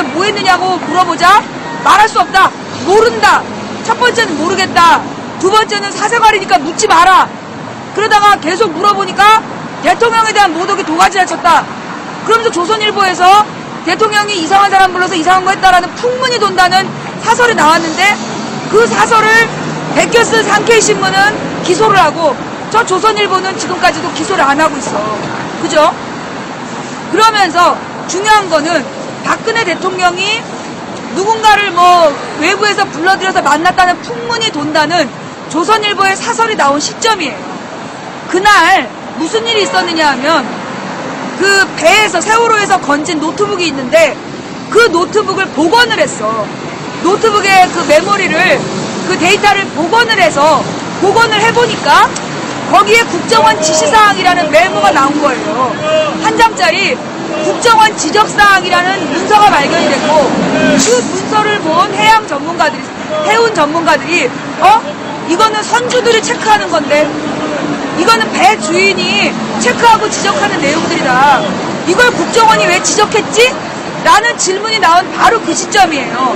뭐 했느냐고 물어보자 말할 수 없다. 모른다. 첫 번째는 모르겠다. 두 번째는 사생활이니까 묻지 마라. 그러다가 계속 물어보니까 대통령에 대한 모독이 도가지를 쳤다. 그러면서 조선일보에서 대통령이 이상한 사람 불러서 이상한 거 했다라는 풍문이 돈다는 사설이 나왔는데 그 사설을 베껴 쓴 상케이신문은 기소를 하고 저 조선일보는 지금까지도 기소를 안 하고 있어. 그죠? 그러면서 중요한 거는 박근혜 대통령이 누군가를 뭐 외부에서 불러들여서 만났다는 풍문이 돈다는 조선일보의 사설이 나온 시점이에요. 그날 무슨 일이 있었느냐 하면 그 배에서 세월호에서 건진 노트북이 있는데 그 노트북을 복원을 했어. 노트북의 그 메모리를 그 데이터를 복원을 해서 복원을 해보니까 거기에 국정원 지시사항이라는 메모가 나온 거예요. 한 장짜리 국정원 지적사항이라는 문서가 발견이 됐고 그 문서를 본 해양 전문가들이 해운 전문가들이 이거는 선주들이 체크하는 건데 이거는 배 주인이 체크하고 지적하는 내용들이다. 이걸 국정원이 왜 지적했지? 라는 질문이 나온 바로 그 시점이에요.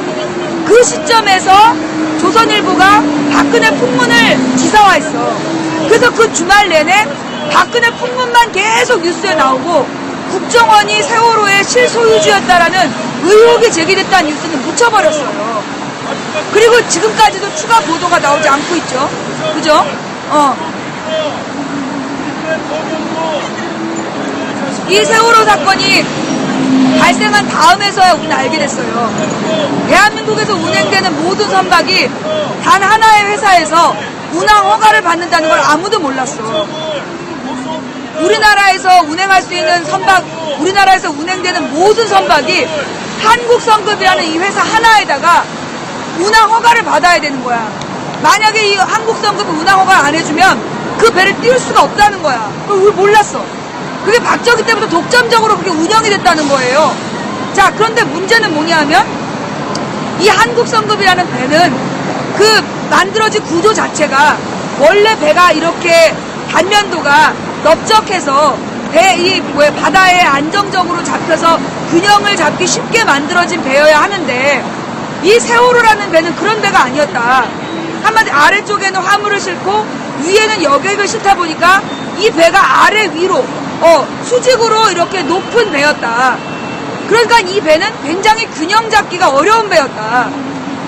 그 시점에서 조선일보가 박근혜 풍문을 기사화했어. 그래서 그 주말 내내 박근혜 풍문만 계속 뉴스에 나오고 국정원이 세월호의 실소유주였다라는 의혹이 제기됐다는 뉴스는 묻혀버렸어요. 그리고 지금까지도 추가 보도가 나오지 않고 있죠. 그죠? 이 세월호 사건이 발생한 다음에서야 우리는 알게 됐어요. 대한민국에서 운행되는 모든 선박이 단 하나의 회사에서 운항 허가를 받는다는 걸 아무도 몰랐어. 우리나라에서 운행할 수 있는 선박, 우리나라에서 운행되는 모든 선박이 한국성급이라는 이 회사 하나에다가 운항 허가를 받아야 되는 거야. 만약에 이 한국성급을 운항 허가를 안 해주면 그 배를 띄울 수가 없다는 거야. 그걸 우리 몰랐어. 그게 박정희 때부터 독점적으로 그렇게 운영이 됐다는 거예요. 자, 그런데 문제는 뭐냐면 이 한국성급이라는 배는 그 만들어진 구조 자체가 원래 배가 이렇게 단면도가 넓적해서 바다에 안정적으로 잡혀서 균형을 잡기 쉽게 만들어진 배여야 하는데 이 세월호라는 배는 그런 배가 아니었다. 한마디 아래쪽에는 화물을 싣고 위에는 여객을 싣다 보니까 이 배가 아래 위로 수직으로 이렇게 높은 배였다. 그러니까 이 배는 굉장히 균형 잡기가 어려운 배였다.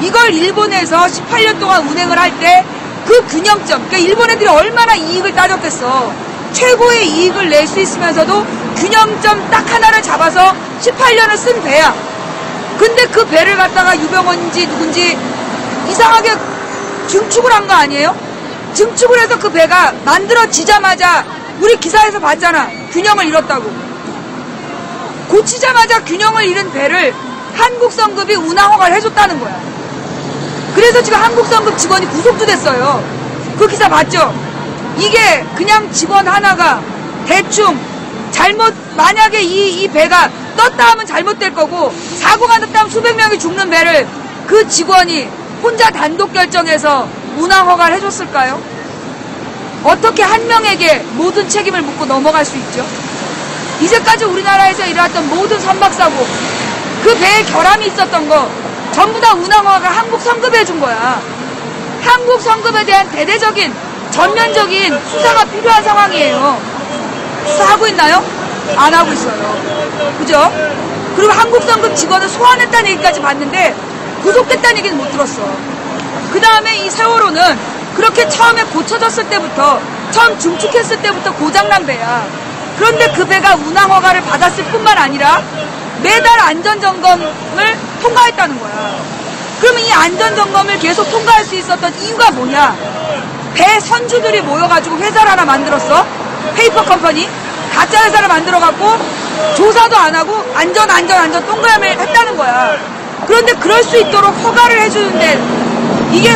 이걸 일본에서 18년 동안 운행을 할 때 그 균형점, 그러니까 일본 애들이 얼마나 이익을 따졌겠어. 최고의 이익을 낼 수 있으면서도 균형점 딱 하나를 잡아서 18년을 쓴 배야. 근데 그 배를 갖다가 유병원인지 누군지 이상하게 증축을 한 거 아니에요? 증축을 해서 그 배가 만들어지자마자 우리 기사에서 봤잖아. 균형을 잃었다고. 고치자마자 균형을 잃은 배를 한국성급이 운항허가를 해줬다는 거야. 그래서 지금 한국성급 직원이 구속도 됐어요. 그 기사 봤죠? 이게 그냥 직원 하나가 대충 만약에 이 배가 떴다 하면 잘못될 거고 사고가 났다 하면 수백 명이 죽는 배를 그 직원이 혼자 단독 결정해서 운항허가를 해줬을까요? 어떻게 한 명에게 모든 책임을 묻고 넘어갈 수 있죠? 이제까지 우리나라에서 일어났던 모든 선박사고 그 배에 결함이 있었던 거 전부 다 운항허가가 한국성급에 해준 거야. 한국성급에 대한 대대적인 전면적인 수사가 필요한 상황이에요. 수사하고 있나요? 안 하고 있어요. 그죠? 그리고 한국성급 직원을 소환했다는 얘기까지 봤는데 구속됐다는 얘기는 못 들었어. 그 다음에 이 세월호는 그렇게 처음에 고쳐졌을 때부터 처음 증축했을 때부터 고장난 배야. 그런데 그 배가 운항허가를 받았을 뿐만 아니라 매달 안전점검을 통과했다는 거야. 그러면 이 안전점검을 계속 통과할 수 있었던 이유가 뭐냐? 배 선주들이 모여가지고 회사를 하나 만들었어. 페이퍼 컴퍼니. 가짜 회사를 만들어갖고 조사도 안 하고 안전 동그라미를 했다는 거야. 그런데 그럴 수 있도록 허가를 해주는데 이게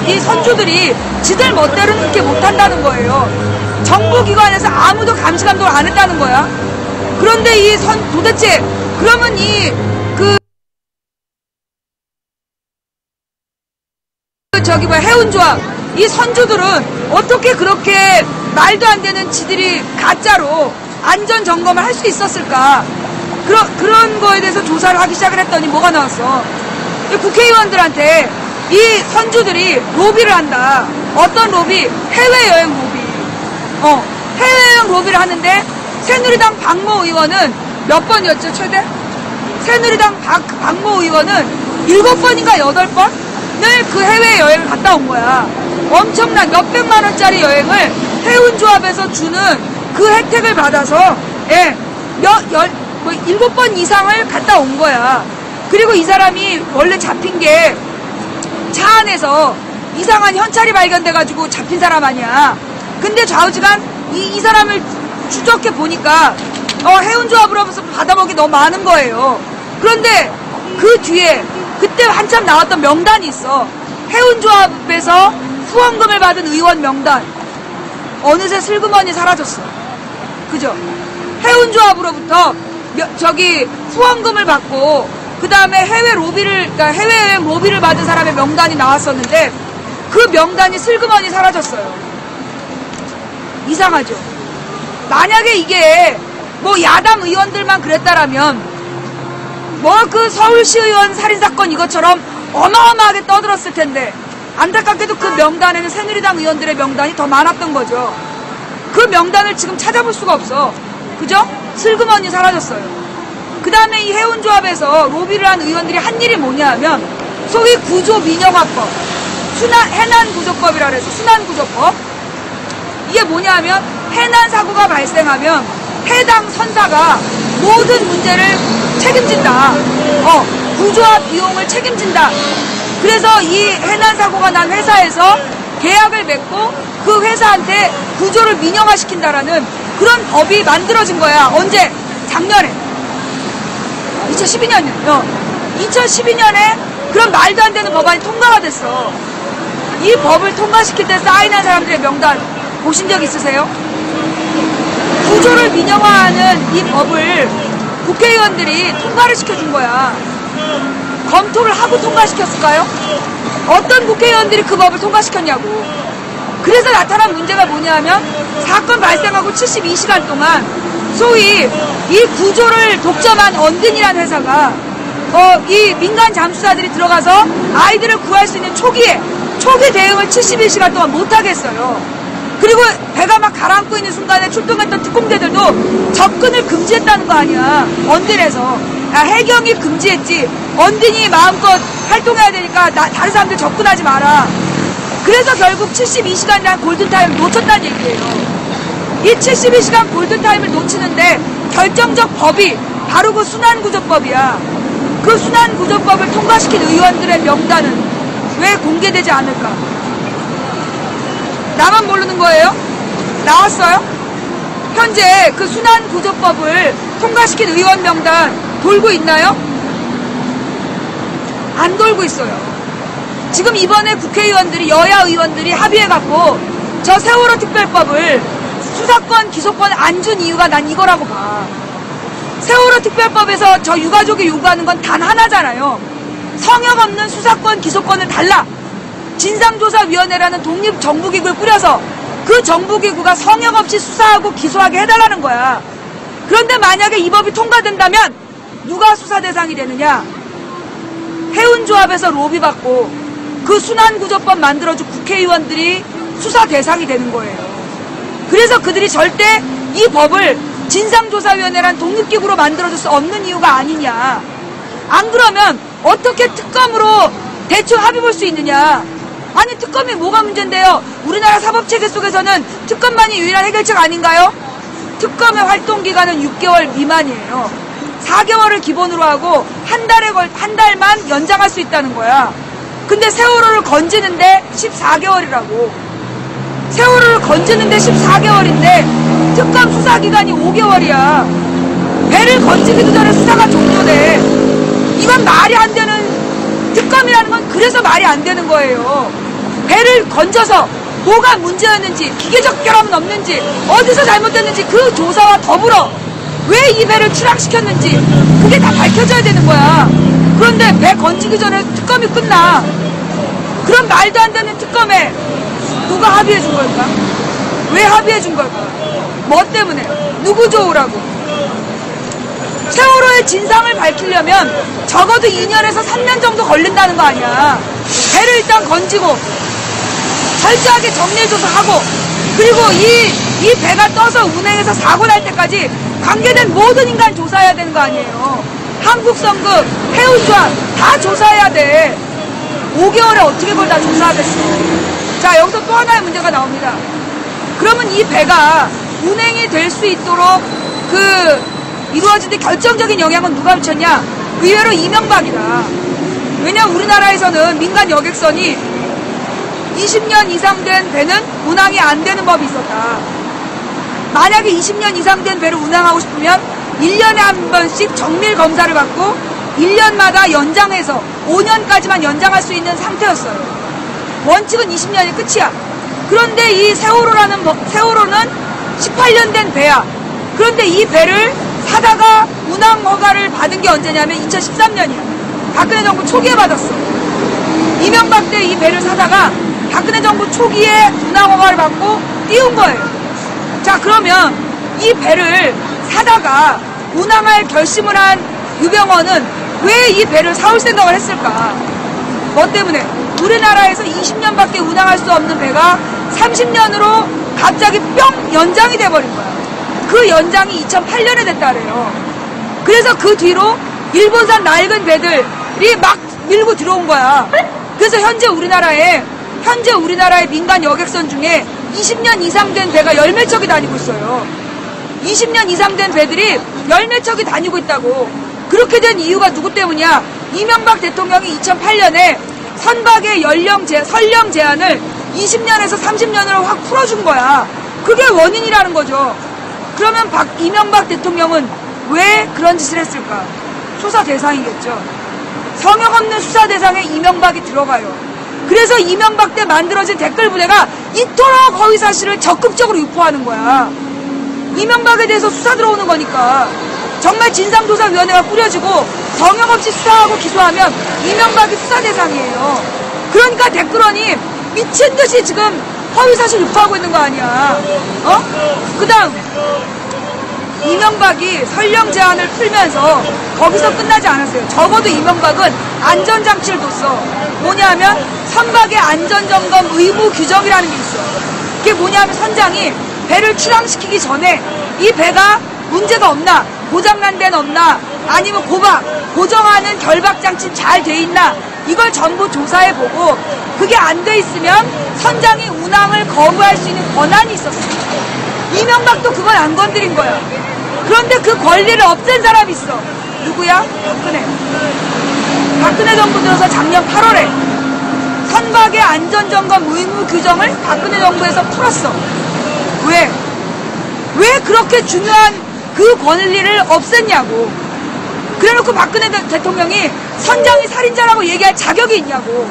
이 선주들이 지들 멋대로는 그렇게 못한다는 거예요. 정부기관에서 아무도 감시 감독을 안 했다는 거야. 그런데 도대체 그러면 해운조합 이 선주들은 어떻게 그렇게 말도 안 되는 지들이 가짜로 안전점검을 할 수 있었을까? 그런 거에 대해서 조사를 하기 시작을 했더니 뭐가 나왔어? 이 국회의원들한테 이 선주들이 로비를 한다. 어떤 로비? 해외여행 로비. 해외여행 로비를 하는데 새누리당 박모 의원은 몇 번이었죠, 최대? 새누리당 박모 의원은 7번인가 8번을 그 해외여행을 갔다 온 거야. 엄청난 몇백만 원짜리 여행을 해운조합에서 주는 그 혜택을 받아서 7번 이상을 갔다 온 거야. 그리고 이 사람이 원래 잡힌 게 차 안에서 이상한 현찰이 발견돼가지고 잡힌 사람 아니야. 근데 좌우지간 이 사람을 추적해 보니까 해운조합으로서 받아먹이 너무 많은 거예요. 그런데 그 뒤에 그때 한참 나왔던 명단이 있어. 해운조합에서 후원금을 받은 의원 명단. 어느새 슬그머니 사라졌어. 그죠? 해운조합으로부터 후원금을 받고 그 다음에 해외여행 로비를 받은 사람의 명단이 나왔었는데 그 명단이 슬그머니 사라졌어요. 이상하죠? 만약에 이게 뭐 야당 의원들만 그랬다라면 뭐 그 서울시 의원 살인사건 이것처럼 어마어마하게 떠들었을 텐데 안타깝게도 그 명단에는 새누리당 의원들의 명단이 더 많았던 거죠. 그 명단을 지금 찾아볼 수가 없어. 그죠? 슬그머니 사라졌어요. 그 다음에 이 해운조합에서 로비를 한 의원들이 한 일이 뭐냐 하면 소위 구조민영화법, 해난구조법이라 그래서 순환구조법. 이게 뭐냐 하면 해난사고가 발생하면 해당 선사가 모든 문제를 책임진다. 구조와 비용을 책임진다. 그래서 이 해난사고가 난 회사에서 계약을 맺고 그 회사한테 구조를 민영화시킨다라는 그런 법이 만들어진 거야. 언제? 작년에. 2012년이요. 2012년에 그런 말도 안 되는 법안이 통과가 됐어. 이 법을 통과시킬 때 사인한 사람들의 명단 보신 적 있으세요? 구조를 민영화하는 이 법을 국회의원들이 통과를 시켜준 거야. 검토를 하고 통과시켰을까요? 어떤 국회의원들이 그 법을 통과시켰냐고. 그래서 나타난 문제가 뭐냐 하면 사건 발생하고 72시간 동안 소위 이 구조를 독점한 언든이라는 회사가 이 민간 잠수사들이 들어가서 아이들을 구할 수 있는 초기 대응을 72시간 동안 못하겠어요. 그리고 배가 막 가라앉고 있는 순간에 출동했던 특공대들도 접근을 금지했다는 거 아니야. 언든에서. 해경이 금지했지. 언든이 마음껏 활동해야 되니까 다른 사람들 접근하지 마라. 그래서 결국 72시간이라는 골든타임을 놓쳤다는 얘기예요. 이 72시간 골든타임을 놓치는데 결정적 법이 바로 그 순환구조법이야. 그 순환구조법을 통과시킨 의원들의 명단은 왜 공개되지 않을까? 나만 모르는 거예요? 나왔어요? 현재 그 순환구조법을 통과시킨 의원 명단 돌고 있나요? 안 돌고 있어요. 지금 이번에 국회의원들이 여야 의원들이 합의해갖고 저 세월호 특별법을 수사권 기소권을 안 준 이유가 난 이거라고 봐. 세월호 특별법에서 저 유가족이 요구하는 건 단 하나잖아요. 성역 없는 수사권 기소권을 달라. 진상조사위원회라는 독립정부기구를 꾸려서 그 정부기구가 성역 없이 수사하고 기소하게 해달라는 거야. 그런데 만약에 이 법이 통과된다면 누가 수사 대상이 되느냐? 해운조합에서 로비받고 그 순환구조법 만들어준 국회의원들이 수사 대상이 되는 거예요. 그래서 그들이 절대 이 법을 진상조사위원회란 독립기구로 만들어줄 수 없는 이유가 아니냐. 안 그러면 어떻게 특검으로 대충 합의 볼 수 있느냐. 아니 특검이 뭐가 문제인데요. 우리나라 사법체계 속에서는 특검만이 유일한 해결책 아닌가요? 특검의 활동기간은 6개월 미만이에요. 4개월을 기본으로 하고 한 달만 연장할 수 있다는 거야. 근데 세월호를 건지는데 14개월이라고. 세월호를 건지는데 14개월인데 특검 수사기간이 5개월이야. 배를 건지기도 전에 수사가 종료돼. 이건 말이 안 되는, 특검이라는 건 그래서 말이 안 되는 거예요. 배를 건져서 뭐가 문제였는지, 기계적 결함은 없는지, 어디서 잘못됐는지 그 조사와 더불어 왜 이 배를 추락시켰는지 그게 다 밝혀져야 되는 거야. 그런데 배 건지기 전에 특검이 끝나. 그런 말도 안 되는 특검에 누가 합의해 준 걸까? 왜 합의해 준 걸까? 뭐 때문에? 누구 좋으라고? 세월호의 진상을 밝히려면 적어도 2년에서 3년 정도 걸린다는 거 아니야. 배를 일단 건지고 철저하게 정밀조사하고, 그리고 이 배가 떠서 운행해서 사고 날 때까지 관계된 모든 인간 조사해야 되는 거 아니에요. 한국성급, 해운조합 다 조사해야 돼. 5개월에 어떻게 그걸 다 조사하겠어. 자, 여기서 또 하나의 문제가 나옵니다. 그러면 이 배가 운행이 될 수 있도록 이루어진 데 결정적인 영향은 누가 미쳤냐? 의외로 이명박이다. 왜냐면 우리나라에서는 민간 여객선이 20년 이상 된 배는 운항이 안 되는 법이 있었다. 만약에 20년 이상 된 배를 운항하고 싶으면 1년에 한 번씩 정밀 검사를 받고 1년마다 연장해서 5년까지만 연장할 수 있는 상태였어요. 원칙은 20년이 끝이야. 그런데 이 세월호는 18년 된 배야. 그런데 이 배를 사다가 운항 허가를 받은 게 언제냐면 2013년이야. 박근혜 정부 초기에 받았어. 이명박 때 이 배를 사다가 박근혜 정부 초기에 운항 허가를 받고 띄운 거예요. 자, 그러면 이 배를 사다가 운항할 결심을 한 유병헌은 왜 이 배를 사올 생각을 했을까? 뭐 때문에? 우리나라에서 20년밖에 운항할 수 없는 배가 30년으로 갑자기 뿅 연장이 돼버린 거야. 그 연장이 2008년에 됐다래요. 그래서 그 뒤로 일본산 낡은 배들이 막 밀고 들어온 거야. 그래서 현재 우리나라의 민간 여객선 중에 20년 이상 된 배가 열 몇 척이 다니고 있어요. 20년 이상 된 배들이 열 몇 척이 다니고 있다고. 그렇게 된 이유가 누구 때문이야? 이명박 대통령이 2008년에 선박의 선령 제한을 20년에서 30년으로 확 풀어준 거야. 그게 원인이라는 거죠. 그러면 이명박 대통령은 왜 그런 짓을 했을까? 수사 대상이겠죠. 성역 없는 수사 대상에 이명박이 들어가요. 그래서 이명박 때 만들어진 댓글 부대가 이토록 허위 사실을 적극적으로 유포하는 거야. 이명박에 대해서 수사 들어오는 거니까. 정말 진상조사위원회가 꾸려지고 성역 없이 수사하고 기소하면 이명박이 수사 대상이에요. 그러니까 댓글원이 미친 듯이 지금 허위 사실 유포하고 있는 거 아니야. 그 다음 이명박이 선령 제한을 풀면서 거기서 끝나지 않았어요. 적어도 이명박은 안전장치를 뒀어. 뭐냐면 선박의 안전점검 의무 규정이라는 게 있어. 그게 뭐냐면 선장이 배를 출항시키기 전에 이 배가 문제가 없나, 고장난 데는 없나, 아니면 고정하는 결박장치 잘 돼 있나, 이걸 전부 조사해보고 그게 안 돼 있으면 선장이 운항을 거부할 수 있는 권한이 있었어요. 이명박도 그걸 안 건드린 거야. 그런데 그 권리를 없앤 사람이 있어. 누구야? 박근혜 정부 들어서 작년 8월에 선박의 안전점검 의무 규정을 박근혜 정부에서 풀었어. 왜 그렇게 중요한 그 권리를 없앴냐고. 그래놓고 박근혜 대통령이 선장이 살인자라고 얘기할 자격이 있냐고.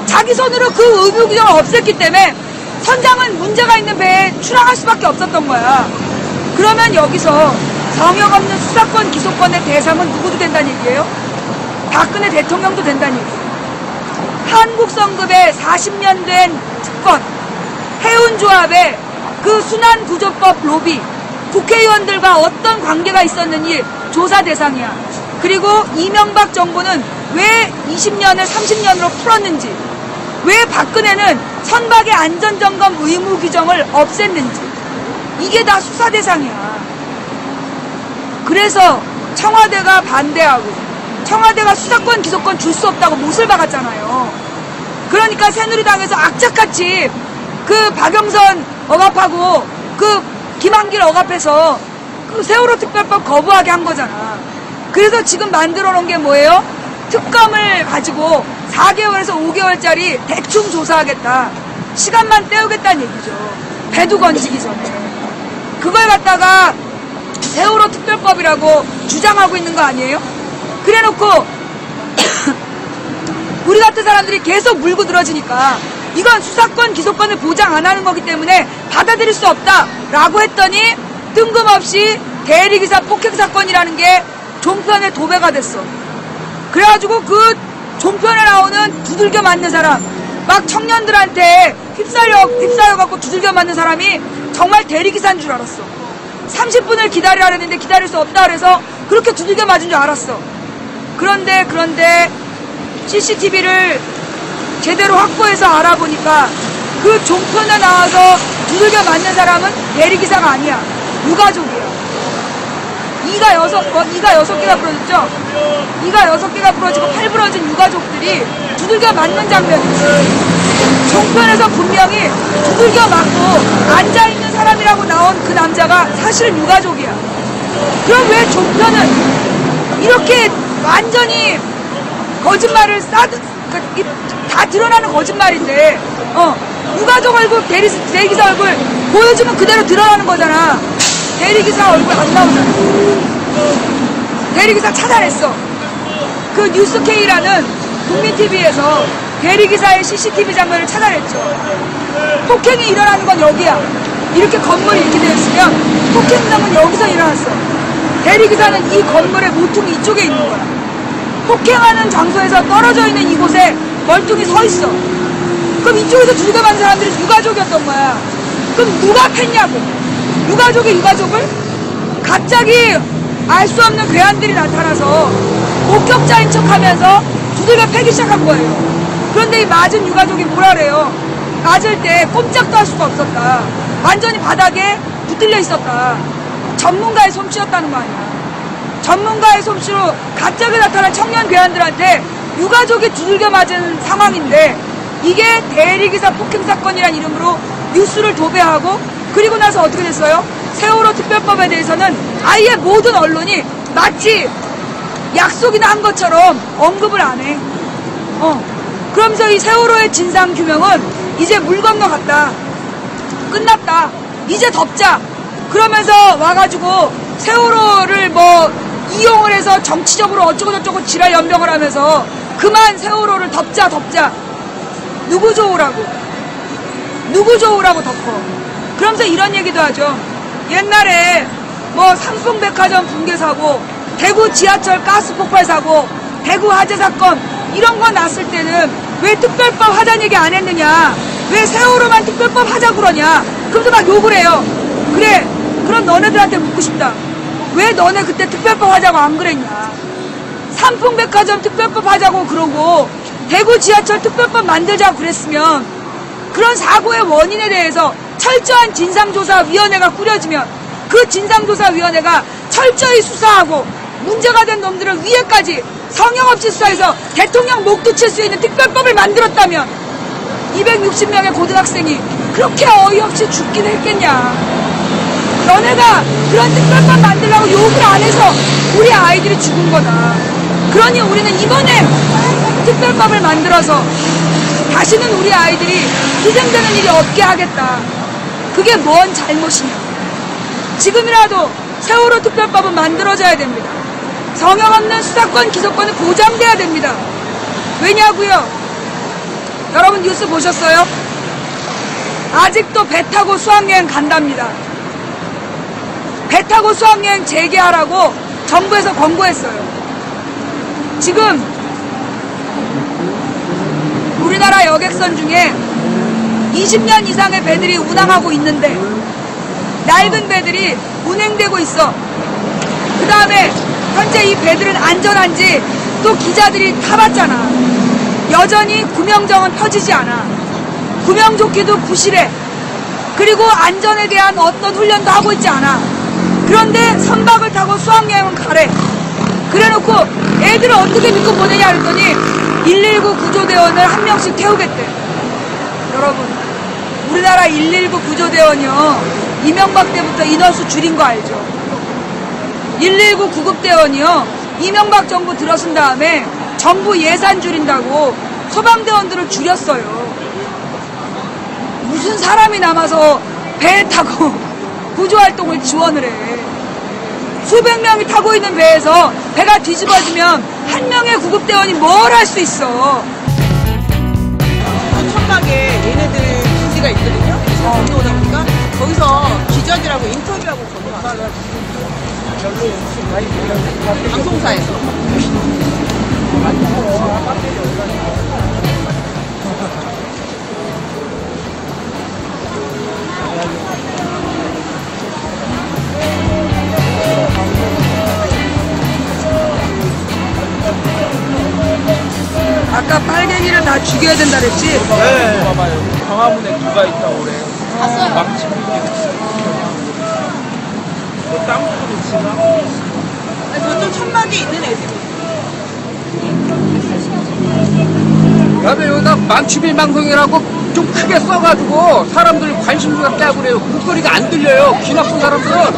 자기 손으로 그 의무 규정을 없앴기 때문에 선장은 문제가 있는 배에 출항할 수밖에 없었던 거야. 그러면 여기서 성역 없는 수사권, 기소권의 대상은 누구도 된다는 얘기예요? 박근혜 대통령도 된다는 얘기예요. 한국성급의 40년 된 특권, 해운조합의 그 순환구조법 로비, 국회의원들과 어떤 관계가 있었는지 조사 대상이야. 그리고 이명박 정부는 왜 20년을 30년으로 풀었는지, 왜 박근혜는 선박의 안전점검 의무 규정을 없앴는지, 이게 다 수사 대상이야. 그래서 청와대가 반대하고 청와대가 수사권 기소권 줄 수 없다고 못을 박았잖아요. 그러니까 새누리당에서 악착같이 그 박영선 억압하고 그 김한길 억압해서 그 세월호 특별법 거부하게 한 거잖아. 그래서 지금 만들어 놓은 게 뭐예요? 특검을 가지고 4개월에서 5개월짜리 대충 조사하겠다. 시간만 때우겠다는 얘기죠. 배도 건지기 전에. 그걸 갖다가 세월호 특별법이라고 주장하고 있는 거 아니에요? 그래놓고 우리 같은 사람들이 계속 물고 늘어지니까 이건 수사권, 기소권을 보장 안 하는 거기 때문에 받아들일 수 없다라고 했더니 뜬금없이 대리기사 폭행 사건이라는 게 종편에 도배가 됐어. 그래가지고 그 종편에 나오는 두들겨 맞는 사람, 막 청년들한테 휩싸여갖고 두들겨 맞는 사람이 정말 대리기사인 줄 알았어. 30분을 기다리라 그랬는데 기다릴 수 없다 그래서 그렇게 두들겨 맞은 줄 알았어. 그런데 CCTV를 제대로 확보해서 알아보니까 그 종편에 나와서 두들겨 맞는 사람은 대리기사가 아니야. 유가족이야. 이가 6개가 부러졌죠? 이가 6개가 부러지고 팔 부러진 유가족들이 두들겨 맞는 장면이에요. 종편에서 분명히 두들겨 맞고 앉아있는 사람이라고 나온 그 남자가 사실은 유가족이야. 그럼 왜 종편은 이렇게 완전히 거짓말을 다 드러나는 거짓말인데, 유가족 얼굴, 대리기사 얼굴 보여주면 그대로 드러나는 거잖아. 대리기사 얼굴 안 나오잖아. 대리기사 차단했어. 그 뉴스K라는 국민TV에서 대리기사의 CCTV 장면을 차단했죠. 폭행이 일어나는 건 여기야. 이렇게 건물이 이렇게 되어 있으면 폭행장은 여기서 일어났어. 대리기사는 이 건물의 모퉁이 이쪽에 있는 거야. 폭행하는 장소에서 떨어져 있는 이곳에 멀뚱히 서 있어. 그럼 이쪽에서 두들겨 맞은 사람들이 유가족이었던 거야. 그럼 누가 팼냐고. 유가족을 갑자기 알 수 없는 괴한들이 나타나서 목격자인 척하면서 두들겨 패기 시작한 거예요. 그런데 이 맞은 유가족이 뭐라 그래요? 맞을 때 꼼짝도 할 수가 없었다. 완전히 바닥에 붙들려 있었다. 전문가의 솜씨였다는 거 아니야. 전문가의 솜씨로 갑자기 나타난 청년 괴한들한테 유가족이 두들겨 맞은 상황인데, 이게 대리기사 폭행 사건이란 이름으로 뉴스를 도배하고, 그리고 나서 어떻게 됐어요? 세월호 특별법에 대해서는 아예 모든 언론이 마치 약속이나 한 것처럼 언급을 안 해. 그러면서 이 세월호의 진상규명은 이제 물 건너갔다. 끝났다. 이제 덮자. 그러면서 와가지고 세월호를 이용을 해서 정치적으로 어쩌고저쩌고 지랄 연병을 하면서 그만 세월호를 덮자. 누구 좋으라고 덮어. 그러면서 이런 얘기도 하죠. 옛날에 삼풍백화점 붕괴 사고, 대구 지하철 가스 폭발 사고, 대구 화재 사건 이런 거 났을 때는 왜 특별법 하자는 얘기 안 했느냐, 왜 세월호만 특별법 하자고 그러냐. 그러면서 막 욕을 해요. 그래, 그럼 너네들한테 묻고 싶다. 왜 너네 그때 특별법 하자고 안 그랬냐. 삼풍백화점 특별법 하자고 그러고 대구 지하철 특별법 만들자고 그랬으면, 그런 사고의 원인에 대해서 철저한 진상조사위원회가 꾸려지면 그 진상조사위원회가 철저히 수사하고 문제가 된 놈들을 위에까지 성형 없이 수사해서 대통령 목도 칠 수 있는 특별법을 만들었다면 260명의 고등학생이 그렇게 어이없이 죽긴 했겠냐. 너네가 그런 특별법 만들려고 욕을 안 해서 우리 아이들이 죽은 거다. 그러니 우리는 이번에 특별법을 만들어서 다시는 우리 아이들이 희생되는 일이 없게 하겠다. 그게 뭔 잘못이냐. 지금이라도 세월호 특별법은 만들어져야 됩니다. 성형 없는 수사권, 기소권이 보장돼야 됩니다. 왜냐고요? 여러분 뉴스 보셨어요? 아직도 배 타고 수학여행 간답니다. 배 타고 수학여행 재개하라고 정부에서 권고했어요. 지금 우리나라 여객선 중에 20년 이상의 배들이 운항하고 있는데 낡은 배들이 운행되고 있어. 그 다음에 현재 이 배들은 안전한지 또 기자들이 타봤잖아. 여전히 구명정은 펴지지 않아. 구명조끼도 부실해. 그리고 안전에 대한 어떤 훈련도 하고 있지 않아. 그런데 선박을 타고 수학여행은 가래. 그래놓고 애들을 어떻게 믿고 보내냐 그랬더니 119 구조대원을 한 명씩 태우겠대. 여러분, 우리나라 119 구조대원이요, 이명박 때부터 인원수 줄인 거 알죠? 119 구급대원이요, 이명박 정부 들어선 다음에 정부 예산 줄인다고 소방대원들을 줄였어요. 무슨 사람이 남아서 배 타고 구조활동을 지원을 해. 수백 명이 타고 있는 배에서 배가 뒤집어지면 한 명의 구급대원이 뭘 할 수 있어. 천막에 얘네들 기지가 있거든요. 건너오다 보니까 거기서 기자들하고 인터뷰하고 건너왔어요. 방송사에서. 아까 빨갱이를 다 죽여야 된다 그랬지? 네. 봐봐요. 광화문에 누가 있다 오래. 봤어요. 망치 땅속으로 지나? 저쪽 천막에 있는 애들이. 나도 여기다 망치비 방송이라고 좀 크게 써가지고 사람들 관심 갖게 하고 그래요. 목소리가 안 들려요. 귀 나쁜 사람들은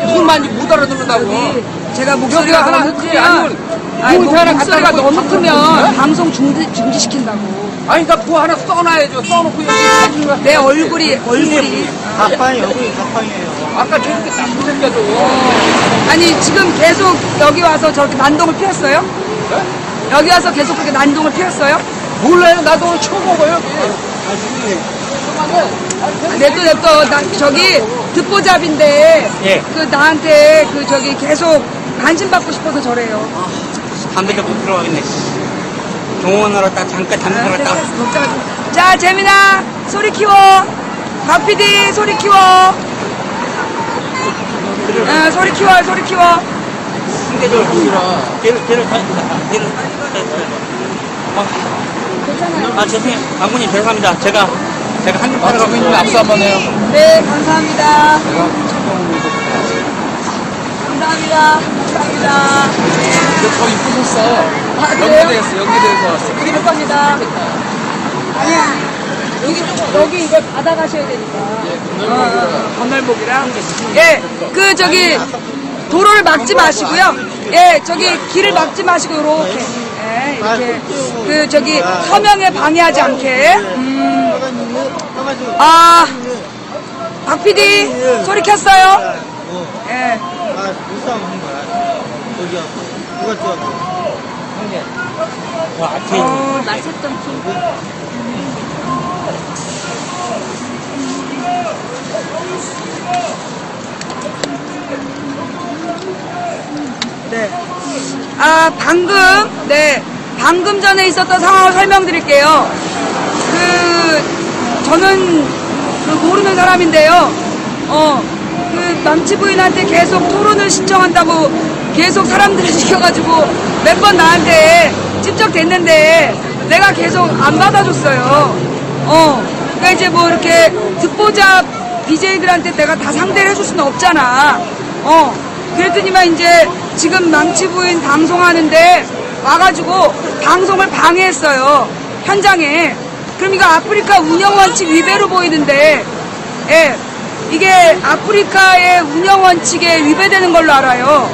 무슨 말인지 못 알아듣는다고. 제가 목소리가 여기가 하나 너무 크지 크면 아니면 뭐 하나 목소리가 갖다 너무 놓고 크면 네? 방송 중지시킨다고. 아니 그러니까 뭐 하나 써놔야죠. 써놓고 여기 사진 갖다 내 얼굴이 가판이 여기 가판이에요. 아까 저렇게 딱 생겨도 아니 지금 계속 여기 와서 저렇게 난동을 피웠어요? 여기 와서 계속 그렇게 난동을 피웠어요? 몰라요. 나도 오늘 처음 먹어요. 냅둬 나 저기 듣보잡인데 예. 그 나한테 그 저기 계속 관심 받고 싶어서 저래요. 담배도 못 들어가겠네. 동원하러 딱 잠깐 담배 하러 딱. 자 재민아 소리 키워. 박 PD 소리 키워. 소리 키워. 승대적으로 보이라. 걔를 아, 죄송해요. 강군님 죄송합니다. 제가 한입 따라가고 있는데 악수 한번 해요. 네 감사합니다. 감사합니다. 더 이쁘셨어. 그래요? 연기돼서 왔어. 여기 몇 번이다. 아니야. 여기 이걸 받아가셔야 되니까. 건널목이랑. 예, 그 저기 도로를 막지 마시고요. 예, 저기 길을 막지 마시고 요렇게. 예, 이렇게 그 저기 서명에 방해하지 않게. 박 PD 소리 켰어요? 예. 네. 방금 전에 있었던 상황을 설명드릴게요. 저는 모르는 사람인데요. 그 남치 부인한테 계속 토론을 신청한다고 계속 사람들을 시켜가지고 몇 번 나한테 찝적댔는데 내가 계속 안 받아줬어요. 그러니까 이제 뭐 이렇게 듣보잡 BJ들한테 내가 다 상대를 해줄 수는 없잖아. 그랬더니만 이제 지금 망치 부인 방송하는데 와가지고 방송을 방해했어요. 현장에. 그럼 이거 아프리카 운영 원칙 위배로 보이는데, 예, 이게 아프리카의 운영 원칙에 위배되는 걸로 알아요.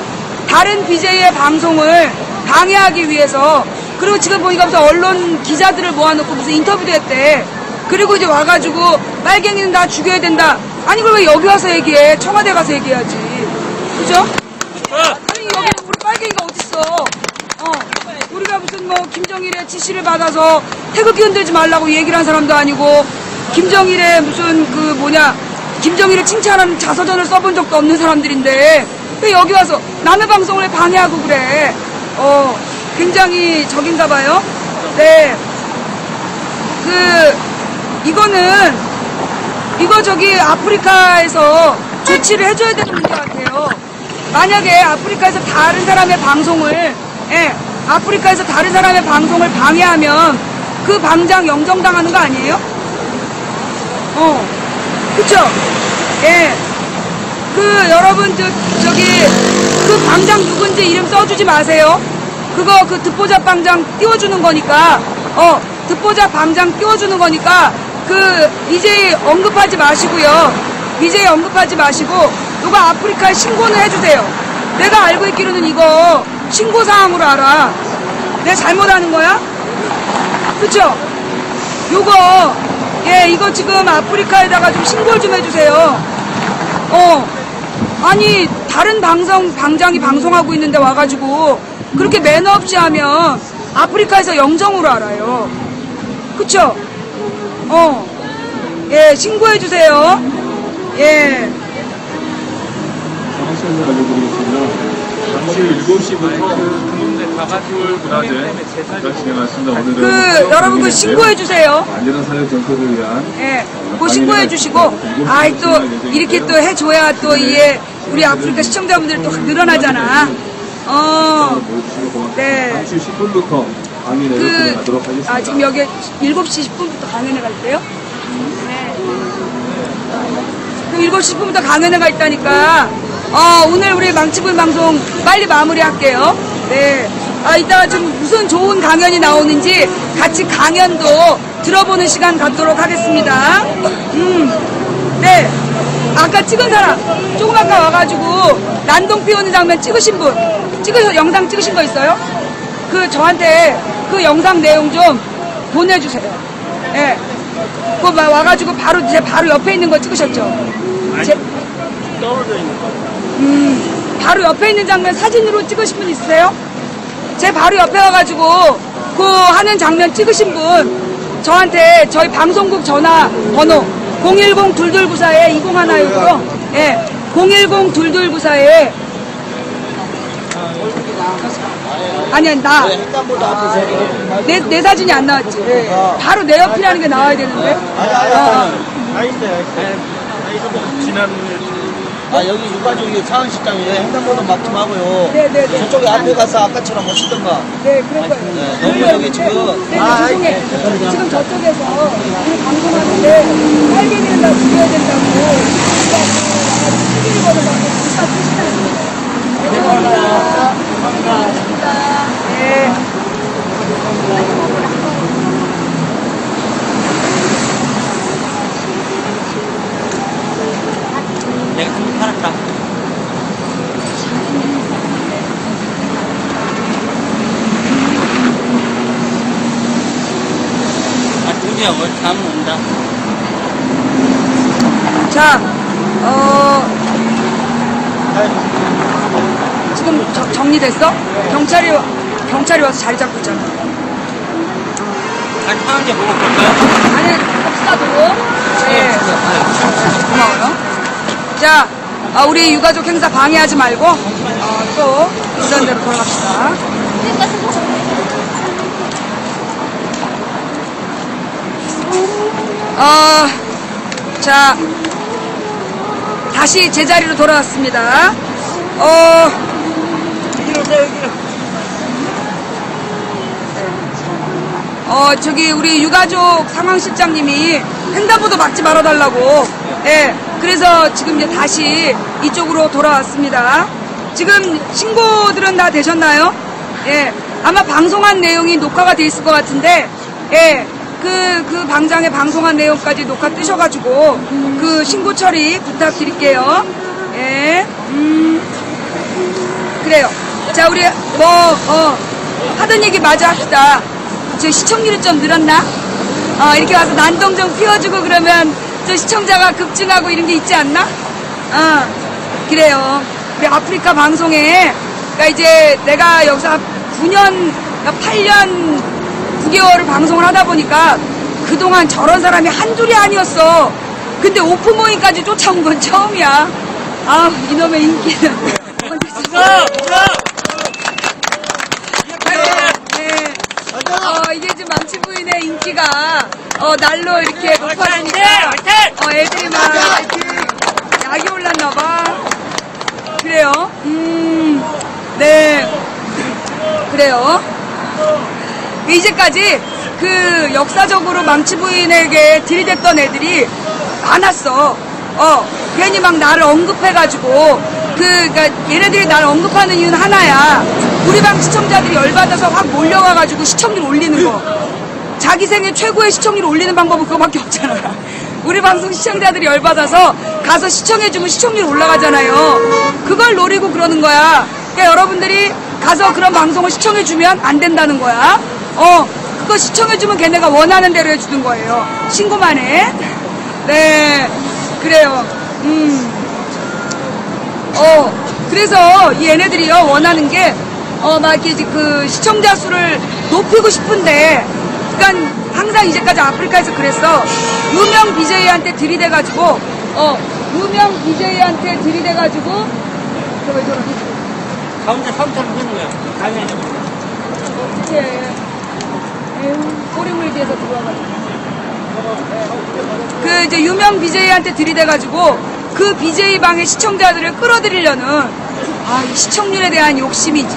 다른 BJ의 방송을 방해하기 위해서. 그리고 지금 보니까 무슨 언론 기자들을 모아놓고 무슨 인터뷰도 했대. 그리고 이제 와가지고 빨갱이는 다 죽여야 된다. 아니 그럼 왜 여기 와서 얘기해? 청와대 가서 얘기해야지. 그죠? 아니 여기 우리 빨갱이가 어딨어? 우리가 무슨 뭐 김정일의 지시를 받아서 태극기 흔들지 말라고 얘기를 한 사람도 아니고 김정일의 무슨 김정일을 칭찬하는 자서전을 써본 적도 없는 사람들인데 왜 여기 와서 남의 방송을 방해하고 그래? 굉장히 적인가 봐요. 네. 이거 저기 아프리카에서 조치를 해줘야 되는 문제 같아요. 만약에 아프리카에서 다른 사람의 방송을 방해하면 그 방장 영정당하는 거 아니에요? 그쵸? 예. 여러분, 그 방장 누군지 이름 써주지 마세요. 그거 그 듣보잡 방장 띄워주는 거니까, 듣보잡 방장 띄워주는 거니까, BJ 언급하지 마시고요. BJ 언급하지 마시고, 이거 아프리카에 신고는 해주세요. 내가 알고 있기로는 이거 신고사항으로 알아. 내가 잘못하는 거야? 그쵸? 이거 지금 아프리카에다가 좀 신고를 좀 해주세요. 아니, 다른 방장이 방송하고 있는데 와가지고, 그렇게 매너 없이 하면 아프리카에서 영정으로 알아요. 그쵸? 예, 신고해주세요. 예. 정확히 알려드리겠습니다. 잠시 후 7시부터 근데 가가지고 문화제 진행하겠습니다. 오늘은 여러분 신고해주세요. 안전한 사회 정책을 위한 예, 그거 신고해주시고, 또, 이렇게 또 해줘야 또, 우리 아프리카 시청자분들 또 늘어나잖아. 모여주시면 고맙습니다. 네. 잠시 후 10분부터 강연회를 진행하도록 하겠습니다. 지금 여기 7시 10분부터 강연회 갈 때요? 네. 그럼 7시 10분부터 강연회가 있다니까, 오늘 우리 망치부인 방송 빨리 마무리할게요. 네. 이따가 좀 무슨 좋은 강연이 나오는지 같이 강연도 들어보는 시간 갖도록 하겠습니다. 네. 아까 찍은 사람, 조금 아까 와가지고 난동 피우는 장면 찍으신 분, 영상 찍으신 거 있어요? 저한테 그 영상 내용 좀 보내주세요. 예. 네. 그거 와가지고 제 바로 옆에 있는 거 찍으셨죠? 떨어져 있는 거. 바로 옆에 있는 장면 사진으로 찍으신 분 있으세요? 제 바로 옆에 와가지고 그 하는 장면 찍으신 분 저한테 저희 방송국 전화 번호 010-2294-2016로 예, 010-2294-. 아니야, 내 사진이 안 나왔지. 바로 내 옆이라는 게 나와야 되는데. 여기 유가족이 상황식당이에요. 횡단보도 막힘하고요. 네네네. 저쪽에 앞에 가서 아까처럼 하시던가. 네, 그럴 거예요. 너무 여기 지금. 네, 죄송해요. 지금 저쪽에서 우리 방송하는데 빨갱이는 다 죽여야 된다고. TV를 보는 방송 진짜 쓰시나요? 죄송합니다. 감사합니다. 네. 내가 한번 팔았다. 드디어 뭘 다음 온다. 자, 지금 정리됐어? 경찰이 와서 자리 잡고 있잖아. 상황제 보고 볼까요? 아니, 합사도. 네. 고마워요. 자, 우리 유가족 행사 방해하지 말고, 또, 있던 대로 돌아갑시다. 자, 다시 제자리로 돌아왔습니다. 저기, 우리 유가족 상황실장님이 횡단보도 막지 말아달라고. 예, 그래서 지금 이제 다시 이쪽으로 돌아왔습니다. 지금 신고들은 다 되셨나요? 예, 아마 방송한 내용이 녹화가 돼 있을 것 같은데, 예, 그 방장의 방송한 내용까지 녹화 뜨셔가지고, 그 신고 처리 부탁드릴게요. 예, 그래요. 자, 우리, 하던 얘기 마저 합시다. 저 시청률이 좀 늘었나? 이렇게 와서 난동 좀 피워주고 그러면 저 시청자가 급증하고 이런 게 있지 않나? 그래요. 우리 아프리카 방송에, 그러니까 이제 내가 여기서 9년, 8년 9개월을 방송을 하다 보니까 그동안 저런 사람이 한둘이 아니었어. 근데 오픈 모임까지 쫓아온 건 처음이야. 이놈의 인기는. 이게 지금 망치부인의 인기가 날로 이렇게 높아지니까 애들이 막 약이 올랐나봐. 그래요. 네, 그래요. 이제까지 그 역사적으로 망치부인에게 들이댔던 애들이 많았어. 괜히 막 나를 언급해가지고 그러니까 얘네들이 나를 언급하는 이유는 하나야. 우리 방 시청자들이 열받아서 확 몰려와가지고 시청률 올리는 거. 자기 생애 최고의 시청률 올리는 방법은 그거밖에 없잖아. 우리 방송 시청자들이 열받아서 가서 시청해주면 시청률 올라가잖아요. 그걸 노리고 그러는 거야. 그러니까 여러분들이 가서 그런 방송을 시청해주면 안 된다는 거야. 그거 시청해주면 걔네가 원하는 대로 해주는 거예요. 신고만 해. 네, 그래요. 그래서 이 얘네들이요, 원하는 게, 막 이렇게 그 시청자 수를 높이고 싶은데, 그러니까 항상 이제까지 아프리카에서 그랬어. 유명 BJ한테 들이대가지고, 유명 BJ한테 들이대가지고, 저거, 가운데 사람처럼 되는 거야. 가면은. 이렇게, 꼬리물 뒤에서 들어와가지고. 그 이제 유명 BJ한테 들이대가지고, 그 BJ 방의 시청자들을 끌어들이려는, 이 시청률에 대한 욕심이지.